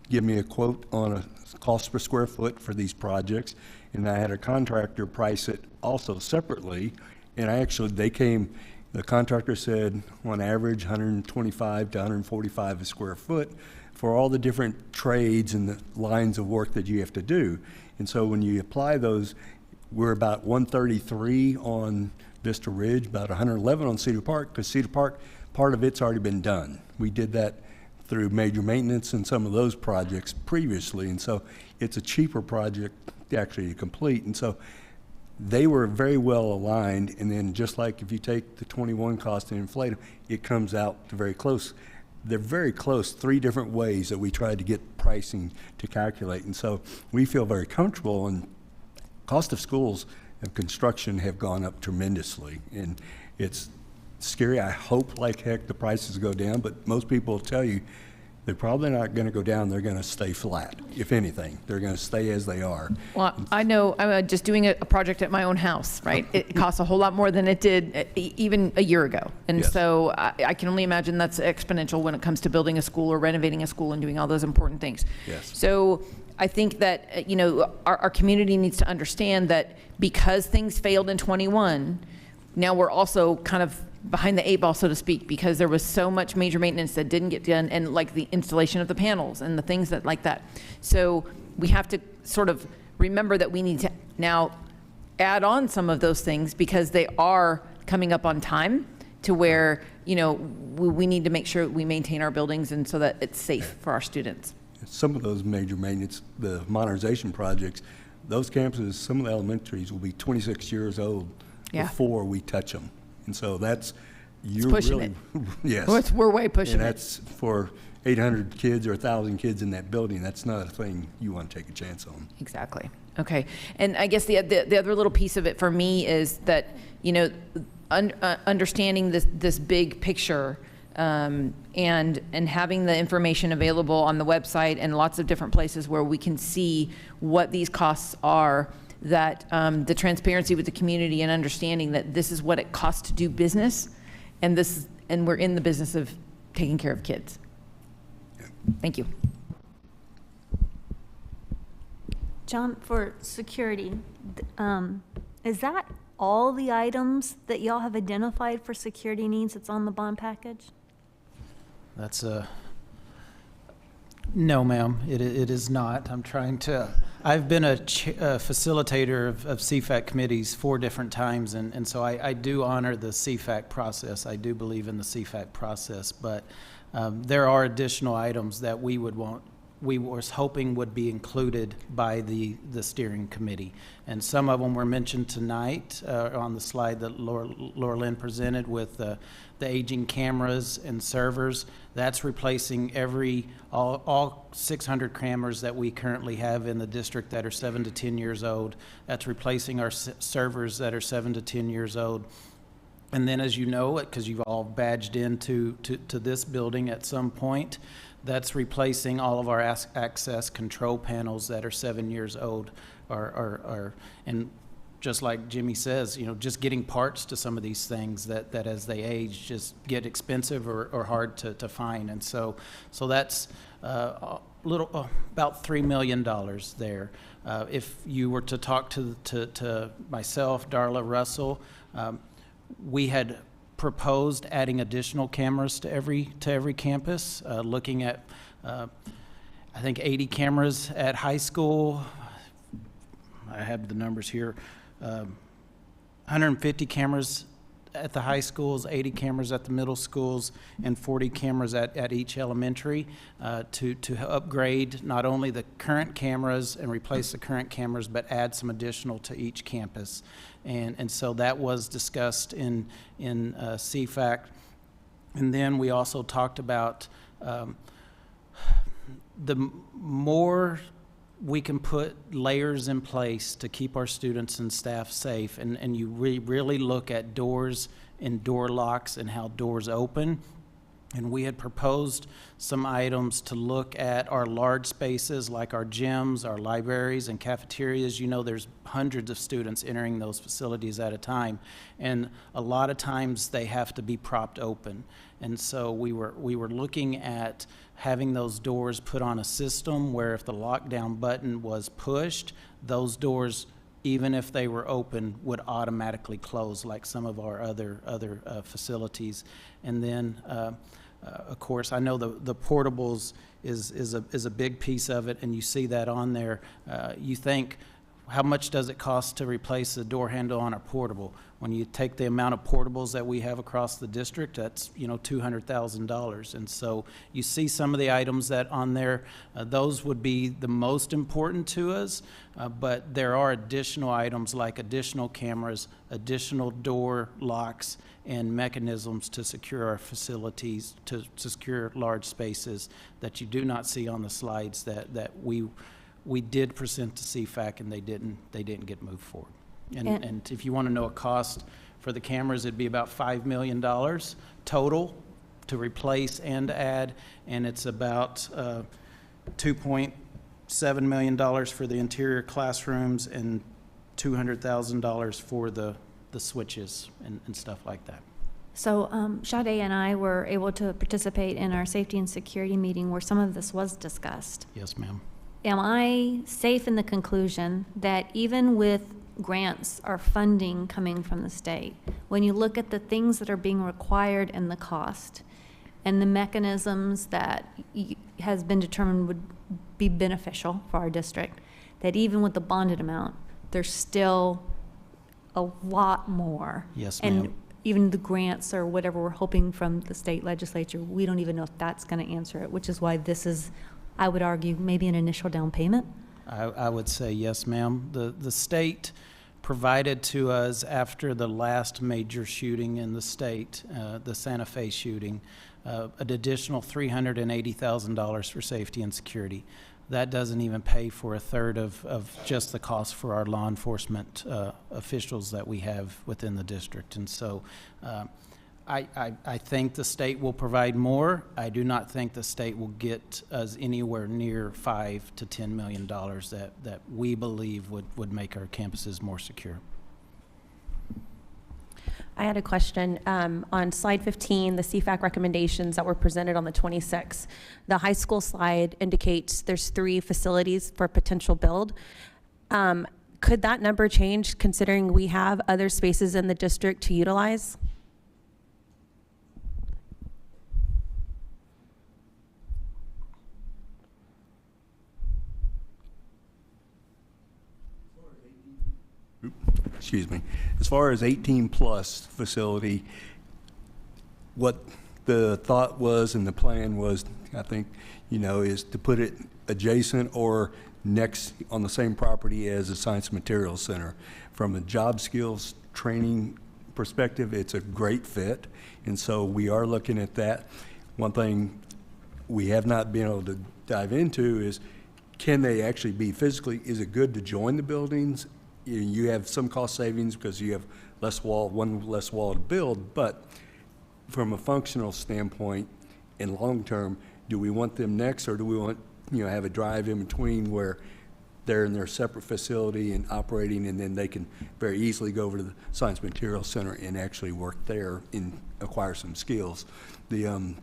give me a quote on a cost per square foot for these projects, and I had a contractor price it also separately. And the contractor said on average 125 to 145 a square foot for all the different trades and the lines of work that you have to do. And so when you apply those, we're about 133 on Vista Ridge, about 111 on Cedar Park, because Cedar Park, part of it's already been done. We did that through major maintenance and some of those projects previously, and so it's a cheaper project actually to complete. And so they were very well aligned, and then just like if you take the 21 cost and inflate them, it comes out to very close. They're very close, 3 different ways that we tried to get pricing to calculate. And so we feel very comfortable, and cost of schools and construction have gone up tremendously. And it's scary. I hope like heck the prices go down, but most people will tell you they're probably not going to go down. They're going to stay flat. If anything, they're going to stay as they are. Well, I know I'm just doing a project at my own house, right? It costs a whole lot more than it did even a year ago. And Yes. so I can only imagine that's exponential when it comes to building a school or renovating a school and doing all those important things. Yes. So I think that, our community needs to understand that because things failed in 21, now we're also kind of behind the 8 ball, so to speak, because there was so much major maintenance that didn't get done, and like the installation of the panels and the things that like that. So we have to sort of remember that we need to now add on some of those things because they are coming up on time to where, we need to make sure we maintain our buildings and so that it's safe for our students. Some of those major maintenance, the modernization projects, those campuses, some of the elementaries will be 26 years old before we touch them. And so you're pushing really, it. yes. We're way pushing and it. that's for 800 kids or 1,000 kids in that building. That's not a thing you want to take a chance on. Exactly. Okay. And I guess the other little piece of it for me is that, understanding this big picture and having the information available on the website and lots of different places where we can see what these costs are, that the transparency with the community and understanding that this is what it costs to do business, and we're in the business of taking care of kids. Thank you. John, for security, is that all the items that y'all have identified for security needs that's on the bond package? No, ma'am, it is not. I've been a facilitator of CFAC committees 4 different times, and so I do honor the CFAC process. I do believe in the CFAC process, but there are additional items that we were hoping would be included by the steering committee. And some of them were mentioned tonight on the slide that Laura Lynn presented with the aging cameras and servers. That's replacing all 600 cameras that we currently have in the district that are 7 to 10 years old. That's replacing our servers that are 7 to 10 years old. And then, as you know, because you've all badged into to this building at some point, that's replacing all of our access control panels that are 7 years old. And just like Jimmy says, just getting parts to some of these things that as they age just get expensive or hard to find. And so that's about $3 million there. If you were to talk to myself, Darla, Russell, we had proposed adding additional cameras to every campus, looking at I think 80 cameras at high school. I have the numbers here. 150 cameras at the high schools, 80 cameras at the middle schools, and 40 cameras at each elementary to upgrade not only the current cameras and replace the current cameras, but add some additional to each campus. And so that was discussed in CFAC. And then we also talked about the more we can put layers in place to keep our students and staff safe, and you really look at doors and door locks and how doors open. And we had proposed some items to look at our large spaces like our gyms, our libraries, and cafeterias. There's hundreds of students entering those facilities at a time, and a lot of times they have to be propped open. And so we were looking at having those doors put on a system where if the lockdown button was pushed, those doors, even if they were open, would automatically close like some of our other facilities. And then of course, I know the portables is a big piece of it, and you see that on there. You think, how much does it cost to replace the door handle on a portable? When you take the amount of portables that we have across the district, that's $200,000. And so you see some of the items that on there, those would be the most important to us. But there are additional items like additional cameras, additional door locks, and mechanisms to secure our facilities, to secure large spaces that you do not see on the slides that we did present to CFAC, and they didn't get moved forward. And if you want to know a cost for the cameras, it'd be about $5 million total to replace and add, and it's about $2.7 million for the interior classrooms and $200,000 for the switches and stuff like that. So Sade and I were able to participate in our safety and security meeting where some of this was discussed. Yes, ma'am. am I safe in the conclusion that even with grants or funding coming from the state, when you look at the things that are being required and the cost, and the mechanisms that has been determined would be beneficial for our district, that even with the bonded amount, there's still a lot more? Yes, And ma'am. even the grants or whatever we're hoping from the state legislature, we don't even know if that's going to answer it, which is why this is, I would argue, maybe an initial down payment. I would say yes, ma'am. The state provided to us after the last major shooting in the state, the Santa Fe shooting, an additional $380,000 for safety and security. That doesn't even pay for a third of just the cost for our law enforcement officials that we have within the district. And so I think the state will provide more. I do not think the state will get us anywhere near $5 to $10 million that we believe would make our campuses more secure. I had a question. On slide 15, the CFAC recommendations that were presented on the 26th, the high school slide indicates there's 3 facilities for potential build. Could that number change considering we have other spaces in the district to utilize? Excuse me. As far as 18-plus facility, what the thought was and the plan was, I think, is to put it adjacent or next on the same property as the Science Materials Center. From a job skills training perspective, it's a great fit, and so we are looking at that. One thing we have not been able to dive into is, can they actually be physically, is it good to join the buildings? You have some cost savings because you have one less wall to build, but from a functional standpoint and long-term, do we want them next, or do we want, have a drive in between where they're in their separate facility and operating, and then they can very easily go over to the Science Materials Center and actually work there and acquire some skills. The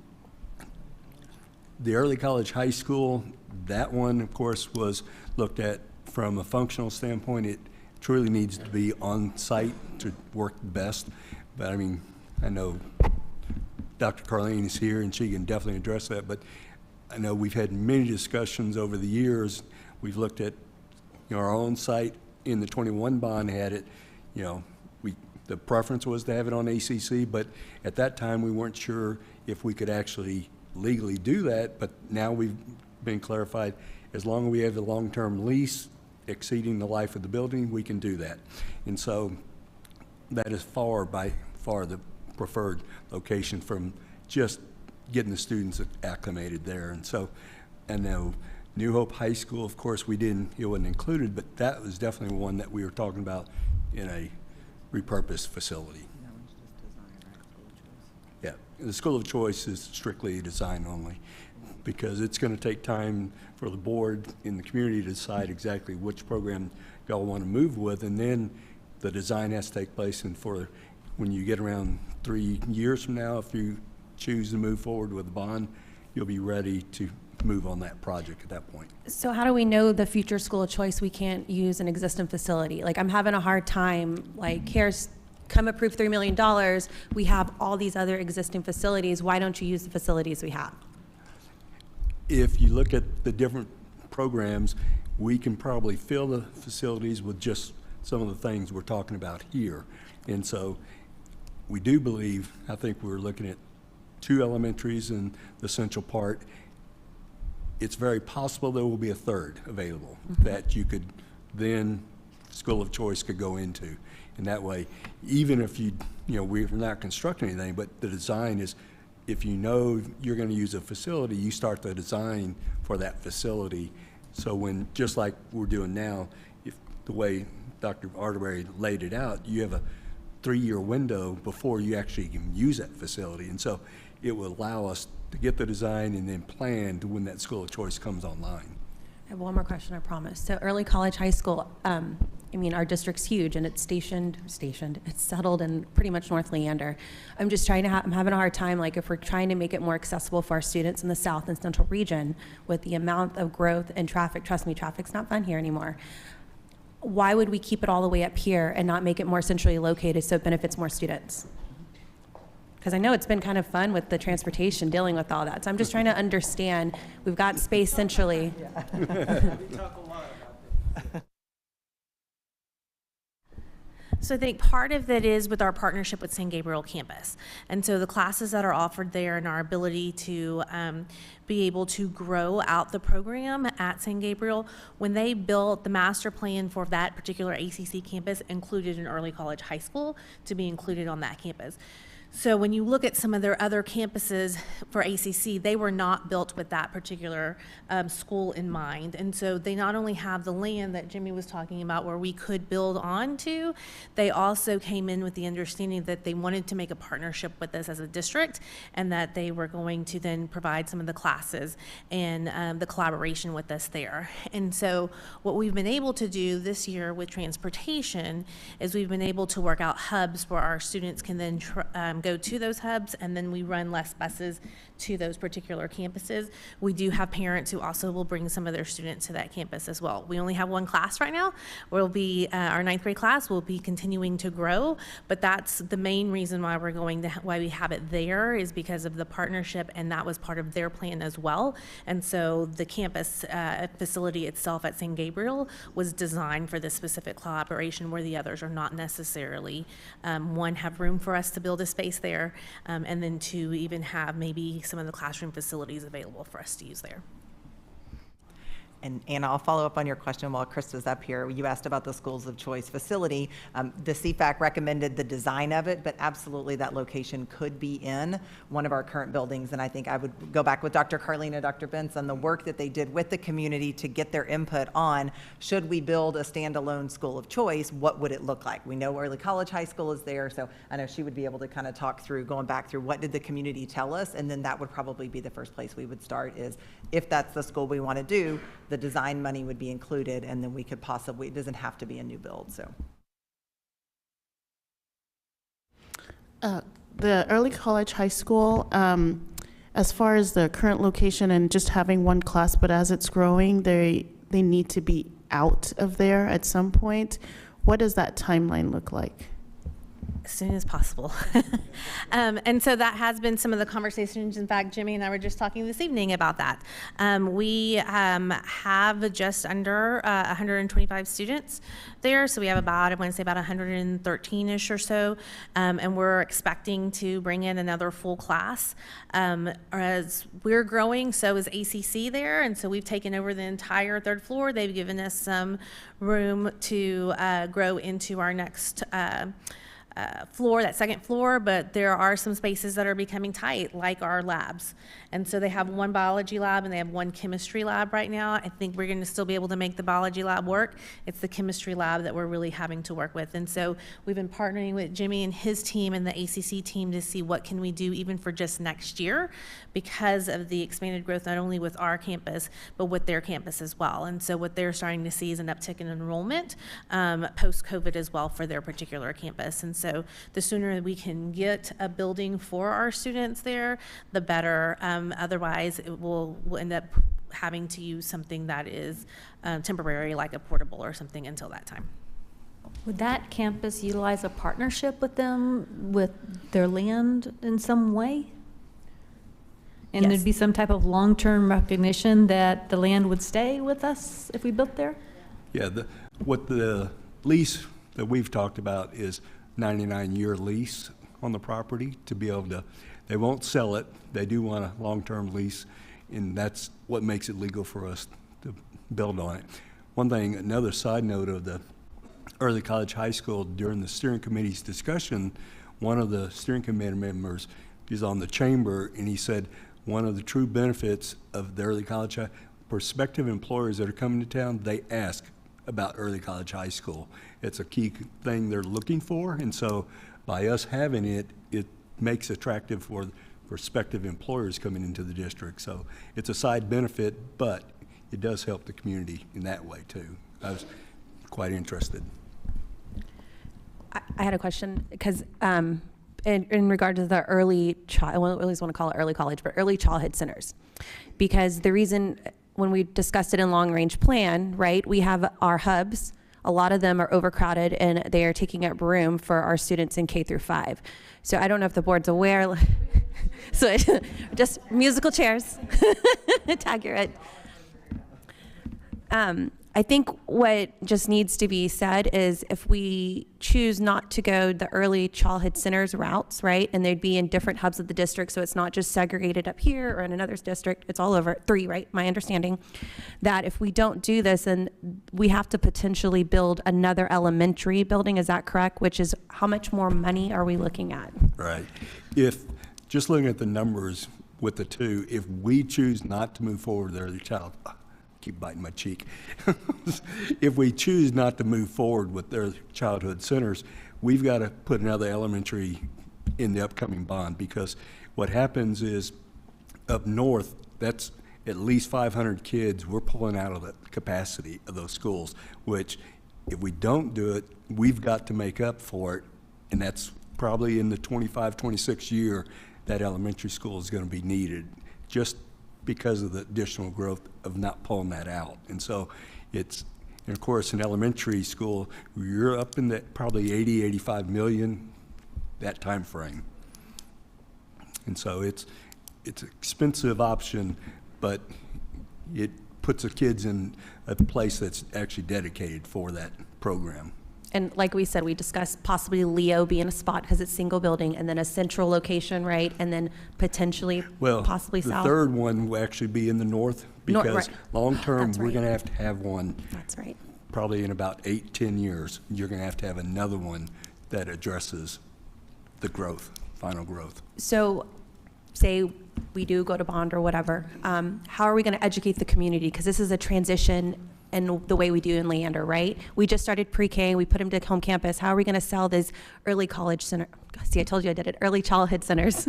early college high school, that one, of course, was looked at from a functional standpoint. It truly needs to be on site to work best. But I mean, I know Dr. Carlene is here and she can definitely address that, but I know we've had many discussions over the years. We've looked at, our own site in the 21 bond had it, the preference was to have it on ACC, but at that time we weren't sure if we could actually legally do that, but now we've been clarified, as long as we have the long-term lease exceeding the life of the building, we can do that. And so that is by far the preferred location from just getting the students acclimated there. And so, I know New Hope High School, of course, it wasn't included, but that was definitely one that we were talking about in a repurposed facility. Yeah, the School of Choice is strictly design only, because it's going to take time for the board in the community to decide exactly which program y'all want to move with, and then the design has to take place, and when you get around 3 years from now, if you choose to move forward with a bond, you'll be ready to move on that project at that point. So how do we know the future school of choice we can't use an existing facility? Like, I'm having a hard time, like, here's come approve $3 million, we have all these other existing facilities, why don't you use the facilities we have? If you look at the different programs, we can probably fill the facilities with just some of the things we're talking about here. And so we do believe, I think we're looking at 2 elementaries in the central part. It's very possible there will be a third available that you could then, school of choice could go into. And that way, even if we're not constructing anything, but the design is, if you know you're going to use a facility, you start the design for that facility. So when, just like we're doing now, if the way Dr. Arterberry laid it out, you have a 3-year window before you actually can use that facility. And so it will allow us to get the design and then plan to when that school of choice comes online. I have one more question, I promise. So early college high school, I mean, our district's huge and it's it's settled in pretty much North Leander. I'm just trying to I'm having a hard time, like if we're trying to make it more accessible for our students in the South and Central region with the amount of growth and traffic, trust me, traffic's not fun here anymore. Why would we keep it all the way up here and not make it more centrally located so it benefits more students? Because I know it's been kind of fun with the transportation, dealing with all that. So I'm just trying to understand, we've got space centrally. So I think part of that is with our partnership with San Gabriel campus. And so the classes that are offered there and our ability to be able to grow out the program at San Gabriel, when they built the master plan for that particular ACC campus, included an early college high school to be included on that campus. So when you look at some of their other campuses for ACC, they were not built with that particular school in mind. And so they not only have the land that Jimmy was talking about where we could build onto, they also came in with the understanding that they wanted to make a partnership with us as a district and that they were going to then provide some of the classes and the collaboration with us there. And so what we've been able to do this year with transportation is we've been able to work out hubs where our students can then go to those hubs, and then we run less buses to those particular campuses. We do have parents who also will bring some of their students to that campus as well. We only have one class right now. We'll be our 9th grade class will be continuing to grow, but that's the main reason why we're going to why we have it there is because of the partnership, and that was part of their plan as well. And so the campus facility itself at San Gabriel was designed for this specific collaboration, where the others are not necessarily one, have room for us to build a space there, and then two, even have maybe some of the classroom facilities available for us to use there. And Anna, I'll follow up on your question while Krista's up here. You asked about the schools of choice facility. The CFAC recommended the design of it, but absolutely that location could be in one of our current buildings. And I think I would go back with Dr. Carlina, Dr. Benson, the work that they did with the community to get their input on, should we build a standalone school of choice, what would it look like? We know Early College High School is there, so I know she would be able to kind of talk through, going back through what did the community tell us, and then that would probably be the first place we would start is, if that's the school we want to do, the design money would be included, and then we could possibly, it doesn't have to be a new build, so. The Early College High School, as far as the current location and just having one class, but as it's growing, they need to be out of there at some point. What does that timeline look like? As soon as possible. And so that has been some of the conversations. In fact, Jimmy and I were just talking this evening about that. We have just under 125 students there. So we have about, I want to say about 113-ish or so. And we're expecting to bring in another full class. As we're growing, so is ACC there. And so we've taken over the entire 3rd floor. They've given us some room to grow into our next floor, that 2nd floor, but there are some spaces that are becoming tight, like our labs. And so they have one biology lab and they have one chemistry lab right now. I think we're going to still be able to make the biology lab work. It's the chemistry lab that we're really having to work with. And so we've been partnering with Jimmy and his team and the ACC team to see what can we do even for just next year, because of the expanded growth, not only with our campus, but with their campus as well. And so what they're starting to see is an uptick in enrollment post-COVID as well for their particular campus. And so the sooner we can get a building for our students there, the better. Otherwise, we'll end up having to use something that is temporary, like a portable or something, until that time. Would that campus utilize a partnership with them, with their land in some way? And Yes. there'd be some type of long-term recognition that the land would stay with us if we built there? Yeah, what the lease that we've talked about is 99-year lease on the property to be able to, they won't sell it. They do want a long-term lease, and that's what makes it legal for us to build on it. One thing, another side note of the Early College High School, during the steering committee's discussion, one of the steering committee members is on the chamber, and he said one of the true benefits of the Early College prospective employers that are coming to town, they ask about Early College High School. It's a key thing they're looking for, and so by us having it, it makes attractive for prospective employers coming into the district. So it's a side benefit, but it does help the community in that way too. I was quite interested. I had a question because in regard to the early child, I always want to call it early college, but early childhood centers. Because the reason when we discussed it in long range plan, right, we have our hubs. A lot of them are overcrowded and they are taking up room for our students in K through 5. So I don't know if the board's aware. So just musical chairs, tag your it. I think what just needs to be said is if we choose not to go the early childhood centers routes, right, and they'd be in different hubs of the district, so it's not just segregated up here or in another district, it's all over, 3, right, my understanding, that if we don't do this, then we have to potentially build another elementary building, is that correct? Which is, how much more money are we looking at? Right. If, just looking at the numbers with the 2, if we choose not to move forward with early child, keep biting my cheek. If we choose not to move forward with their childhood centers, we've got to put another elementary in the upcoming bond, because what happens is up north, that's at least 500 kids we're pulling out of the capacity of those schools, which if we don't do it, we've got to make up for it. And that's probably in the 25, 26 year that elementary school is going to be needed, just because of the additional growth of not pulling that out. And so it's, and of course, in elementary school, you're up in that probably 80, 85 million, that time frame. And so it's an expensive option, but it puts the kids in a place that's actually dedicated for that program. And like we said, we discussed possibly Leo being a spot because it's single building, and then a central location, right? And then potentially, possibly the south. Third one will actually be in the north, because right. long-term, That's we're right. going to have one. That's right. Probably in about 8-10 years, you're going to have another one that addresses the growth, final growth. So say we do go to bond or whatever, how are we going to educate the community? Because this is a transition in the way we do in Leander, right? We just started pre-K, we put them to home campus. How are we going to sell these early college center? See, I told you I did it. Early childhood centers.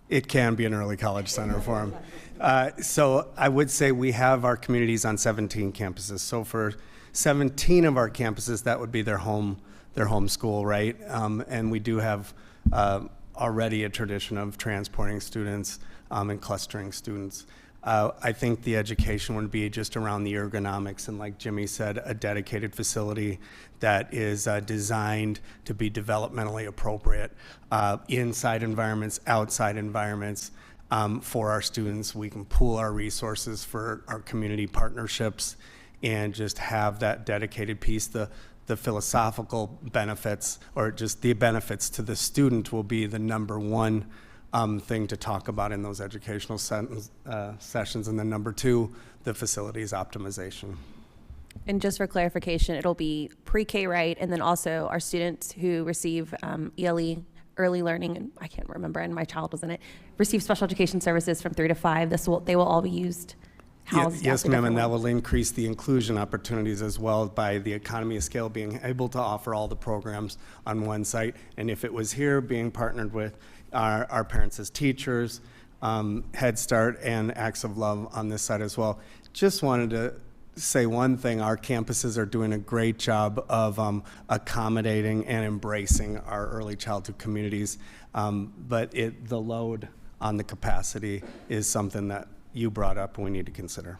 It can be an early college center for them. So I would say we have our communities on 17 campuses. So for 17 of our campuses, that would be their home school, right? And we do have already a tradition of transporting students and clustering students. I think the education would be just around the ergonomics, and like Jimmy said, a dedicated facility that is designed to be developmentally appropriate, inside environments, outside environments, for our students. We can pool our resources for our community partnerships and just have that dedicated piece. The philosophical benefits, or just the benefits to the student, will be the number one thing to talk about in those educational sessions. And then number 2, the facilities optimization. And just for clarification, it'll be pre-K, right? And then also our students who receive ELE, early learning, and I can't remember, and my child was in it, receive special education services from 3 to 5. They will all be used. Yes, ma'am, and that will increase the inclusion opportunities as well by the economy of scale, being able to offer all the programs on one site. And if it was here, being partnered with our parents as teachers, Head Start, and Acts of Love on this side as well. Just wanted to say one thing: our campuses are doing a great job of accommodating and embracing our early childhood communities, but the load on the capacity is something that you brought up and we need to consider.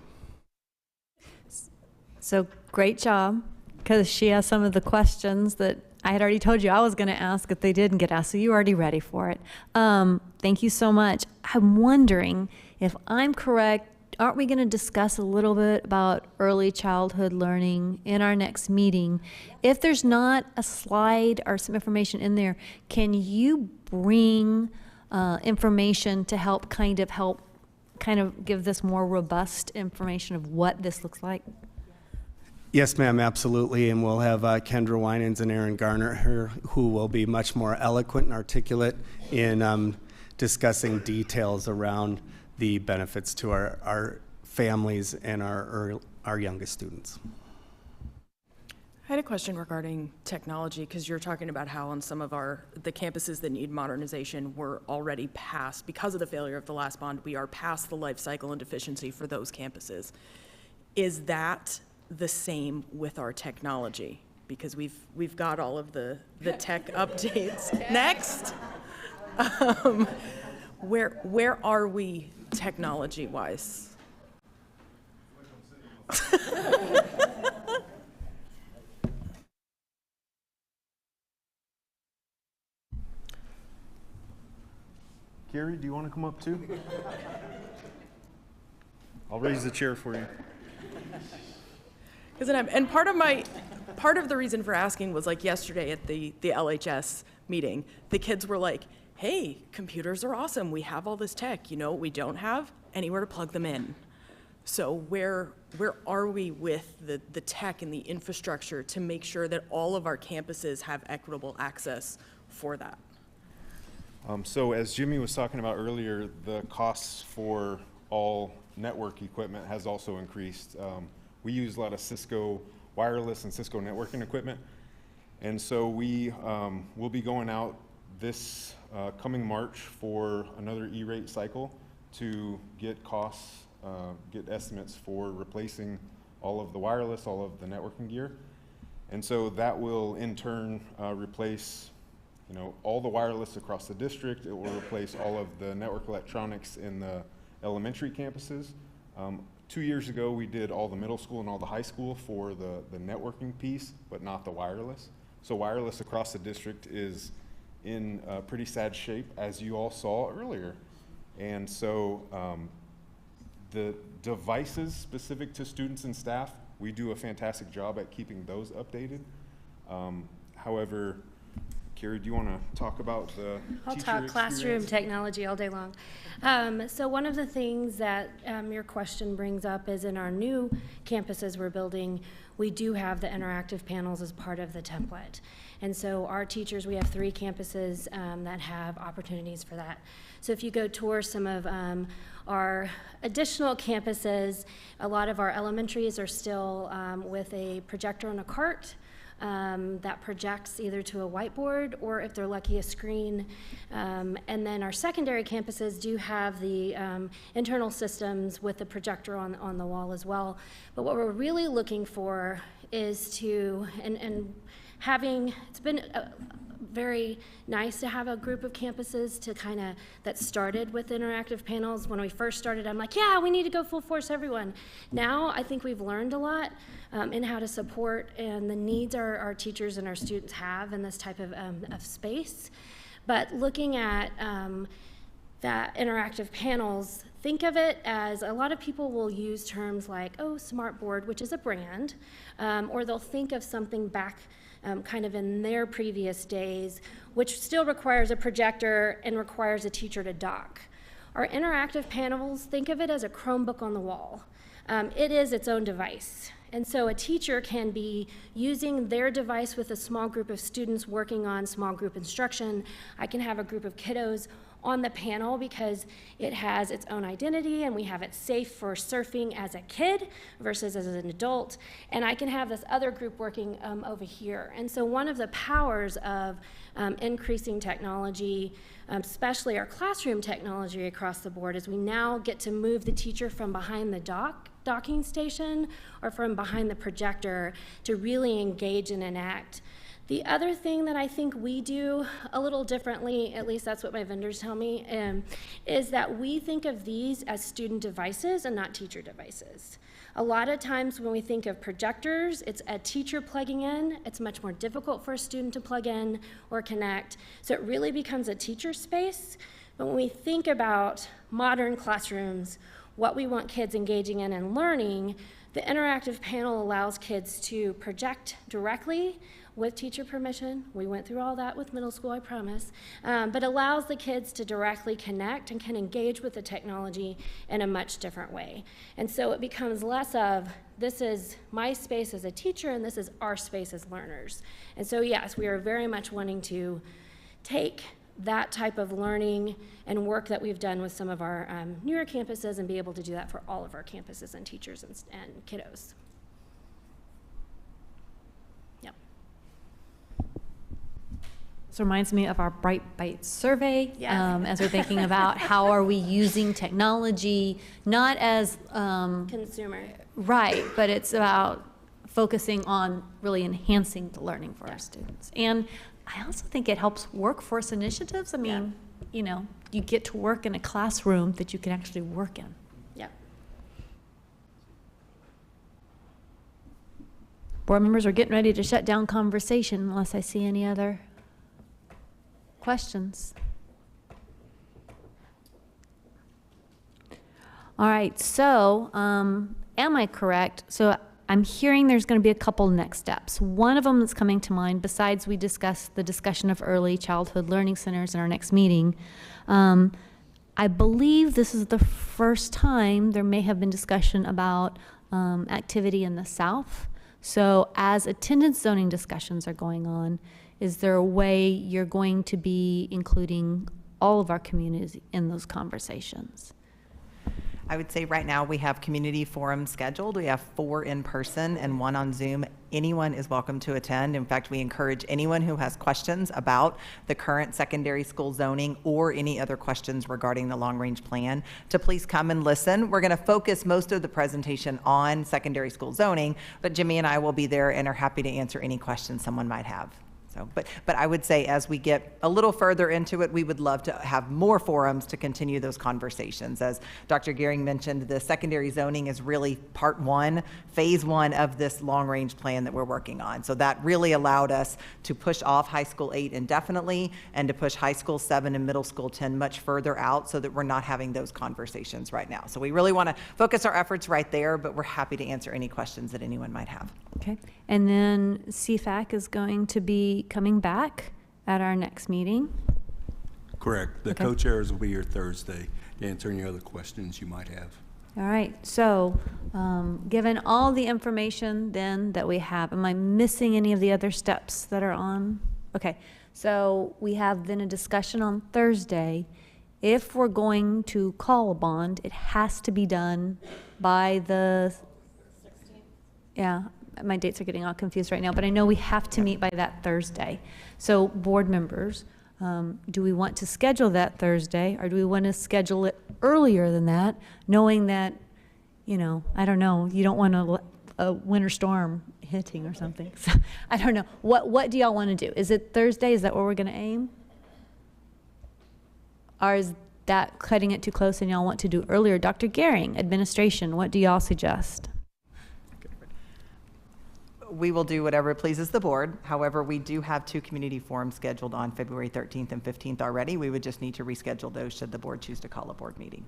So great job, because she has some of the questions that I had already told you I was going to ask if they didn't get asked, so you're already ready for it. Thank you so much. I'm wondering if I'm correct, aren't we going to discuss a little bit about early childhood learning in our next meeting? If there's not a slide or some information in there, can you bring information to help kind of give this more robust information of what this looks like? Yes, ma'am, absolutely. And we'll have Kendra Winans and Aaron Garner here, who will be much more eloquent and articulate in discussing details around the benefits to our families and our youngest students. I had a question regarding technology, because you're talking about how on some of the campuses that need modernization, we're already past, because of the failure of the last bond, we are past the life cycle and deficiency for those campuses. Is that the same with our technology? because we've got all of the tech updates. Next. Where are we technology-wise? Gary, do you want to come up too? I'll raise the chair for you. And part of the reason for asking was like yesterday at the LHS meeting, the kids were like, hey, computers are awesome. We have all this tech. You know what we don't have? Anywhere to plug them in. So where are we with the tech and the infrastructure to make sure that all of our campuses have equitable access for that? So as Jimmy was talking about earlier, the costs for all network equipment has also increased. We use a lot of Cisco wireless and Cisco networking equipment. And so we will be going out this coming March for another E-rate cycle to get costs, get estimates for replacing all of the wireless, all of the networking gear. And so that will in turn replace all the wireless across the district. It will replace all of the network electronics in the elementary campuses. 2 years ago, we did all the middle school and all the high school for the networking piece, but not the wireless. So wireless across the district is in pretty sad shape, as you all saw earlier. And so the devices specific to students and staff, we do a fantastic job at keeping those updated. However, Carrie, do you want to talk about the I'll teacher talk classroom experience? technology all day long. So one of the things that your question brings up is in our new campuses we're building, we do have the interactive panels as part of the template. And so our teachers, we have 3 campuses that have opportunities for that. So if you go tour some of our additional campuses, a lot of our elementaries are still with a projector on a cart. That projects either to a whiteboard or, if they're lucky, a screen. And then our secondary campuses do have the internal systems with the projector on the wall as well. But what we're really looking for is to, and having, it's been very nice to have a group of campuses to that started with interactive panels. When we first started, I'm like, yeah, we need to go full force, everyone. Now I think we've learned a lot in how to support and the needs our teachers and our students have in this type of space. But looking at that interactive panels, think of it as, a lot of people will use terms like, oh, smart board, which is a brand, or they'll think of something back in their previous days, which still requires a projector and requires a teacher to dock. Our interactive panels, think of it as a Chromebook on the wall. It is its own device. And so a teacher can be using their device with a small group of students working on small group instruction. I can have a group of kiddos on the panel because it has its own identity and we have it safe for surfing as a kid versus as an adult. And I can have this other group working over here. And so one of the powers of increasing technology, especially our classroom technology across the board, is we now get to move the teacher from behind the docking station or from behind the projector to really engage and enact. The other thing that I think we do a little differently, at least that's what my vendors tell me, is that we think of these as student devices and not teacher devices. A lot of times when we think of projectors, it's a teacher plugging in. It's much more difficult for a student to plug in or connect. So it really becomes a teacher space. But when we think about modern classrooms, what we want kids engaging in and learning, the interactive panel allows kids to project directly with teacher permission. We went through all that with middle school, I promise, but allows the kids to directly connect and can engage with the technology in a much different way. And so it becomes less of, this is my space as a teacher and this is our space as learners. And so yes, we are very much wanting to take that type of learning and work that we've done with some of our newer campuses and be able to do that for all of our campuses and teachers and kiddos. Yep. This reminds me of our Bright Bites survey, Yes. as we're thinking about how are we using technology, not as Consumer. right, but it's about focusing on really enhancing the learning for our students. And I also think it helps workforce initiatives. I mean, you know, you get to work in a classroom that you can actually work in. Yeah. Board members are getting ready to shut down conversation unless I see any other questions. All right, so am I correct? So I'm hearing there's going to be a couple next steps. One of them that's coming to mind, besides we discuss the discussion of early childhood learning centers in our next meeting, I believe this is the first time there may have been discussion about activity in the South. So as attendance zoning discussions are going on, is there a way you're going to be including all of our communities in those conversations? I would say right now we have community forums scheduled. We have 4 in person and 1 on Zoom. Anyone is welcome to attend. In fact, we encourage anyone who has questions about the current secondary school zoning or any other questions regarding the long-range plan to please come and listen. We're going to focus most of the presentation on secondary school zoning, but Jimmy and I will be there and are happy to answer any questions someone might have. So, but I would say as we get a little further into it, we would love to have more forums to continue those conversations. As Dr. Gehring mentioned, the secondary zoning is really part 1, phase 1 of this long-range plan that we're working on. So that really allowed us to push off high school 8 indefinitely and to push high school 7 and middle school 10 much further out so that we're not having those conversations right now. So we really want to focus our efforts right there, but we're happy to answer any questions that anyone might have. Okay, and then CFAC is going to be coming back at our next meeting. Correct. The Okay. co-chairs will be here Thursday to answer any other questions you might have. All right, so given all the information then that we have, am I missing any of the other steps that are on? Okay, so we have then a discussion on Thursday. If we're going to call a bond, it has to be done by the 16th. Yeah, my dates are getting all confused right now, but I know we have to meet by that Thursday. So board members, do we want to schedule that Thursday, or do we want to schedule it earlier than that, knowing that, you know, I don't know, you don't want a winter storm hitting or something. So, I don't know. What do y'all want to do? Is it Thursday? Is that where we're going to aim? Or is that cutting it too close and y'all want to do earlier? Dr. Gehring, administration, what do y'all suggest? We will do whatever pleases the board. However, we do have 2 community forums scheduled on February 13th and 15th already. We would just need to reschedule those should the board choose to call a board meeting.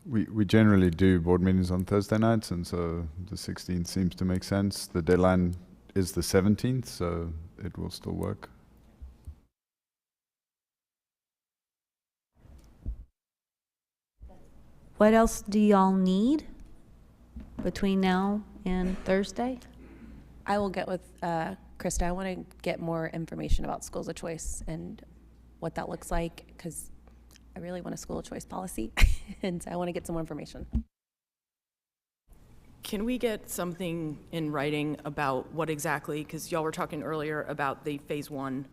We generally do board meetings on Thursday nights, and so the 16th seems to make sense. The deadline is the 17th, so it will still work. What else do y'all need between now and Thursday? I will get with Krista. I want to get more information about schools of choice and what that looks like, because I really want a school of choice policy, and so I want to get some more information. Can we get something in writing about what exactly, because y'all were talking earlier about the phase 1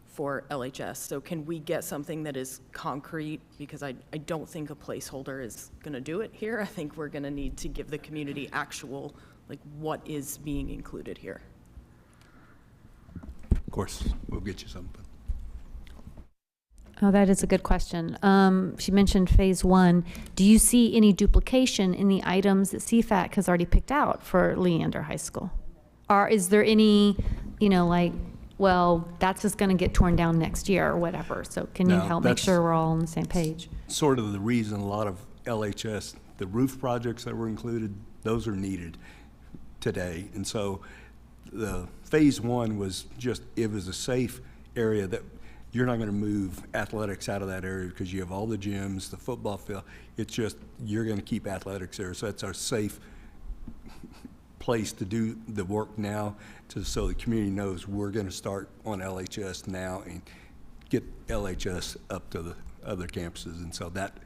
for LHS, so can we get something that is concrete? Because I don't think a placeholder is going to do it here. I think we're going to need to give the community actual, like, what is being included here. Of course, we'll get you something. Oh, that is a good question. She mentioned phase 1. Do you see any duplication in the items that CFAC has already picked out for Leander High School? Or is there any, you know, like, well, that's just going to get torn down next year or whatever. So can you No, help make that's sure we're all on the same page? Sort of the reason a lot of LHS, the roof projects that were included, those are needed today. And so the phase 1 was just, it was a safe area that you're not going to move athletics out of that area because you have all the gyms, the football field. It's just, you're going to keep athletics there. So that's our safe place to do the work now, so the community knows we're going to start on LHS now and get LHS up to the other campuses. And so that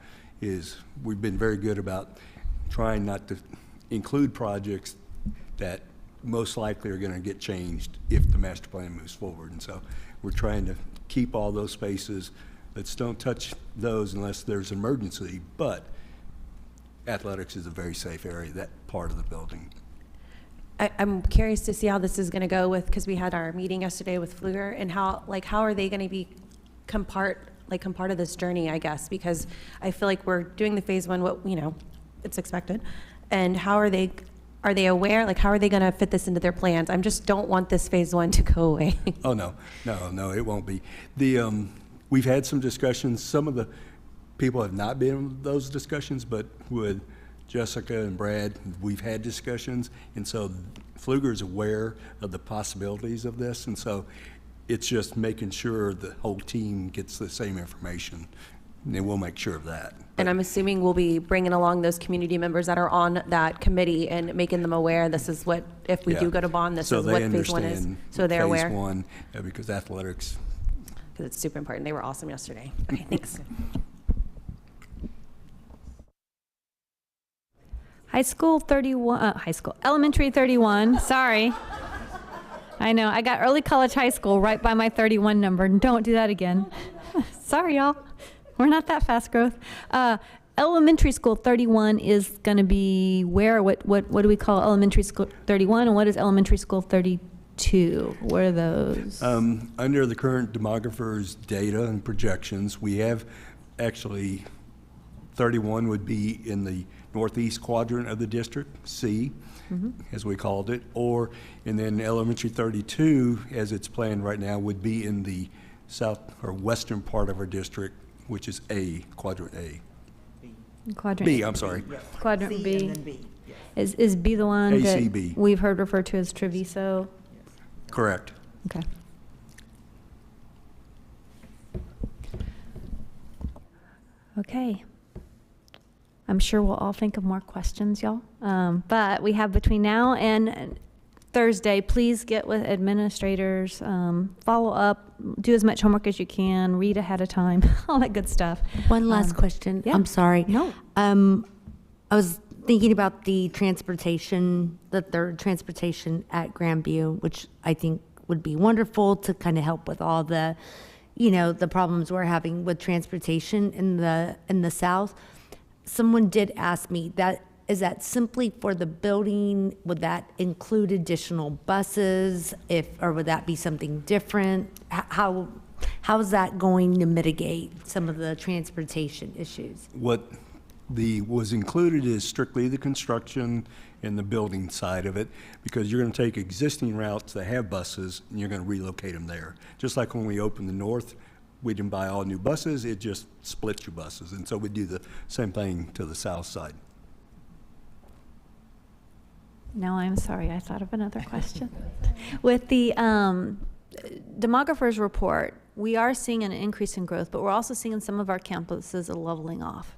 is, we've been very good about trying not to include projects that most likely are going to get changed if the master plan moves forward. And so we're trying to keep all those spaces. Let's don't touch those unless there's emergency. But athletics is a very safe area, that part of the building. I'm curious to see how this is going to go with, because we had our meeting yesterday with Pfluger, and how are they going to become part of this journey, I guess, because I feel like we're doing the phase one, it's expected. And how are they aware? Like, how are they going to fit this into their plans? I just don't want this phase one to go away. Oh, no, it won't be. We've had some discussions. Some of the people have not been in those discussions, but with Jessica and Brad, we've had discussions, and so Pfluger is aware of the possibilities of this, and so it's just making sure the whole team gets the same information, and we'll make sure of that. And I'm assuming we'll be bringing along those community members that are on that committee and making them aware this is what, if we do go to bond, this is what phase one is. So they're aware. Phase one, because athletics. Because it's super important. They were awesome yesterday. Okay, thanks. Elementary 31, sorry. I know, I got early college high school right by my 31 number. Don't do that again. Sorry, y'all. We're not that fast growth. Elementary school 31 is going to be where? What do we call elementary school 31, and what is elementary school 32? What are those? Under the current demographer's data and projections, we have actually 31 would be in the northeast quadrant of the district, C, as we called it, and then elementary 32, as it's planned right now, would be in the south or western part of our district, which is A, quadrant A. Quadrant B, I'm sorry. Quadrant C B. and then B. Is B the one ACB. that we've heard referred to as Treviso? Correct. Okay. Okay. I'm sure we'll all think of more questions, y'all. But we have between now and Thursday, please get with administrators, follow up, do as much homework as you can, read ahead of time, all that good stuff. One last question. yeah. I'm sorry. No. I was thinking about the transportation, the third transportation at Grandview, which I think would be wonderful to kind of help with all the, the problems we're having with transportation in the South. Someone did ask me is that simply for the building? Would that include additional buses, or would that be something different? How is that going to mitigate some of the transportation issues? What was included is strictly the construction and the building side of it, because you're going to take existing routes that have buses and you're going to relocate them there. Just like when we opened the north, we didn't buy all new buses, it just splits your buses. And so we do the same thing to the south side. Now I'm sorry, I thought of another question. With the demographer's report, we are seeing an increase in growth, but we're also seeing in some of our campuses a leveling off.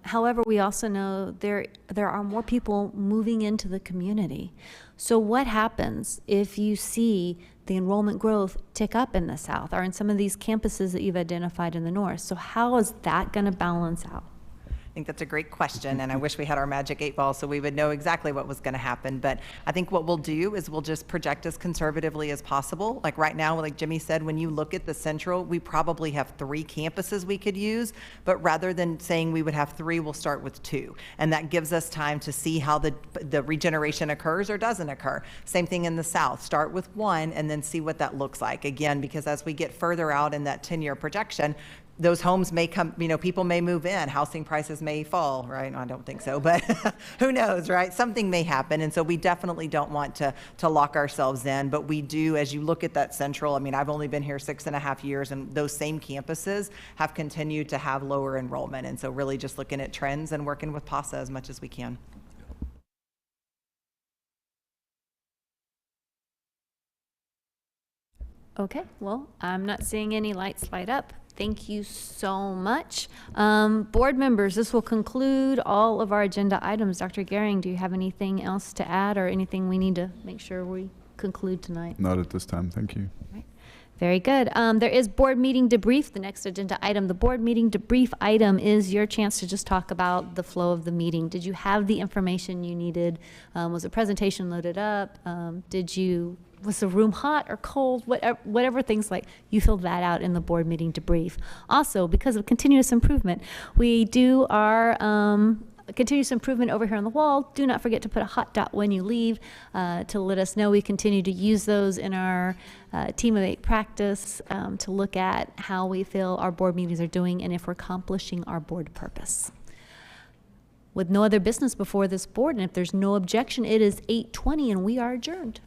However, we also know there are more people moving into the community. So what happens if you see the enrollment growth tick up in the South or in some of these campuses that you've identified in the North? So how is that going to balance out? I think that's a great question, and I wish we had our magic 8 ball so we would know exactly what was going to happen. But I think what we'll do is we'll just project as conservatively as possible. Like right now, like Jimmy said, when you look at the Central, we probably have 3 campuses we could use, but rather than saying we would have 3, we'll start with 2. And that gives us time to see how the regeneration occurs or doesn't occur. Same thing in the South. Start with 1 and then see what that looks like. Again, because as we get further out in that 10-year projection, those homes may come, people may move in, housing prices may fall, right? I don't think so, but who knows, right? Something may happen. And so we definitely don't want to lock ourselves in, but we do, as you look at that Central, I've only been here 6.5 years, and those same campuses have continued to have lower enrollment. And so really just looking at trends and working with PASA as much as we can. Okay, well, I'm not seeing any lights light up. Thank you so much. Board members, this will conclude all of our agenda items. Dr. Gehring, do you have anything else to add or anything we need to make sure we conclude tonight? Not at this time, thank you. Right. Very good. There is board meeting debrief, the next agenda item. The board meeting debrief item is your chance to just talk about the flow of the meeting. Did you have the information you needed? Was the presentation loaded up? Was the room hot or cold? Whatever things like, you fill that out in the board meeting debrief. Also, because of continuous improvement, we do our continuous improvement over here on the wall. Do not forget to put a hot dot when you leave to let us know. We continue to use those in our Team of 8 practice to look at how we feel our board meetings are doing and if we're accomplishing our board purpose. With no other business before this board, and if there's no objection, it is 8:20 and we are adjourned.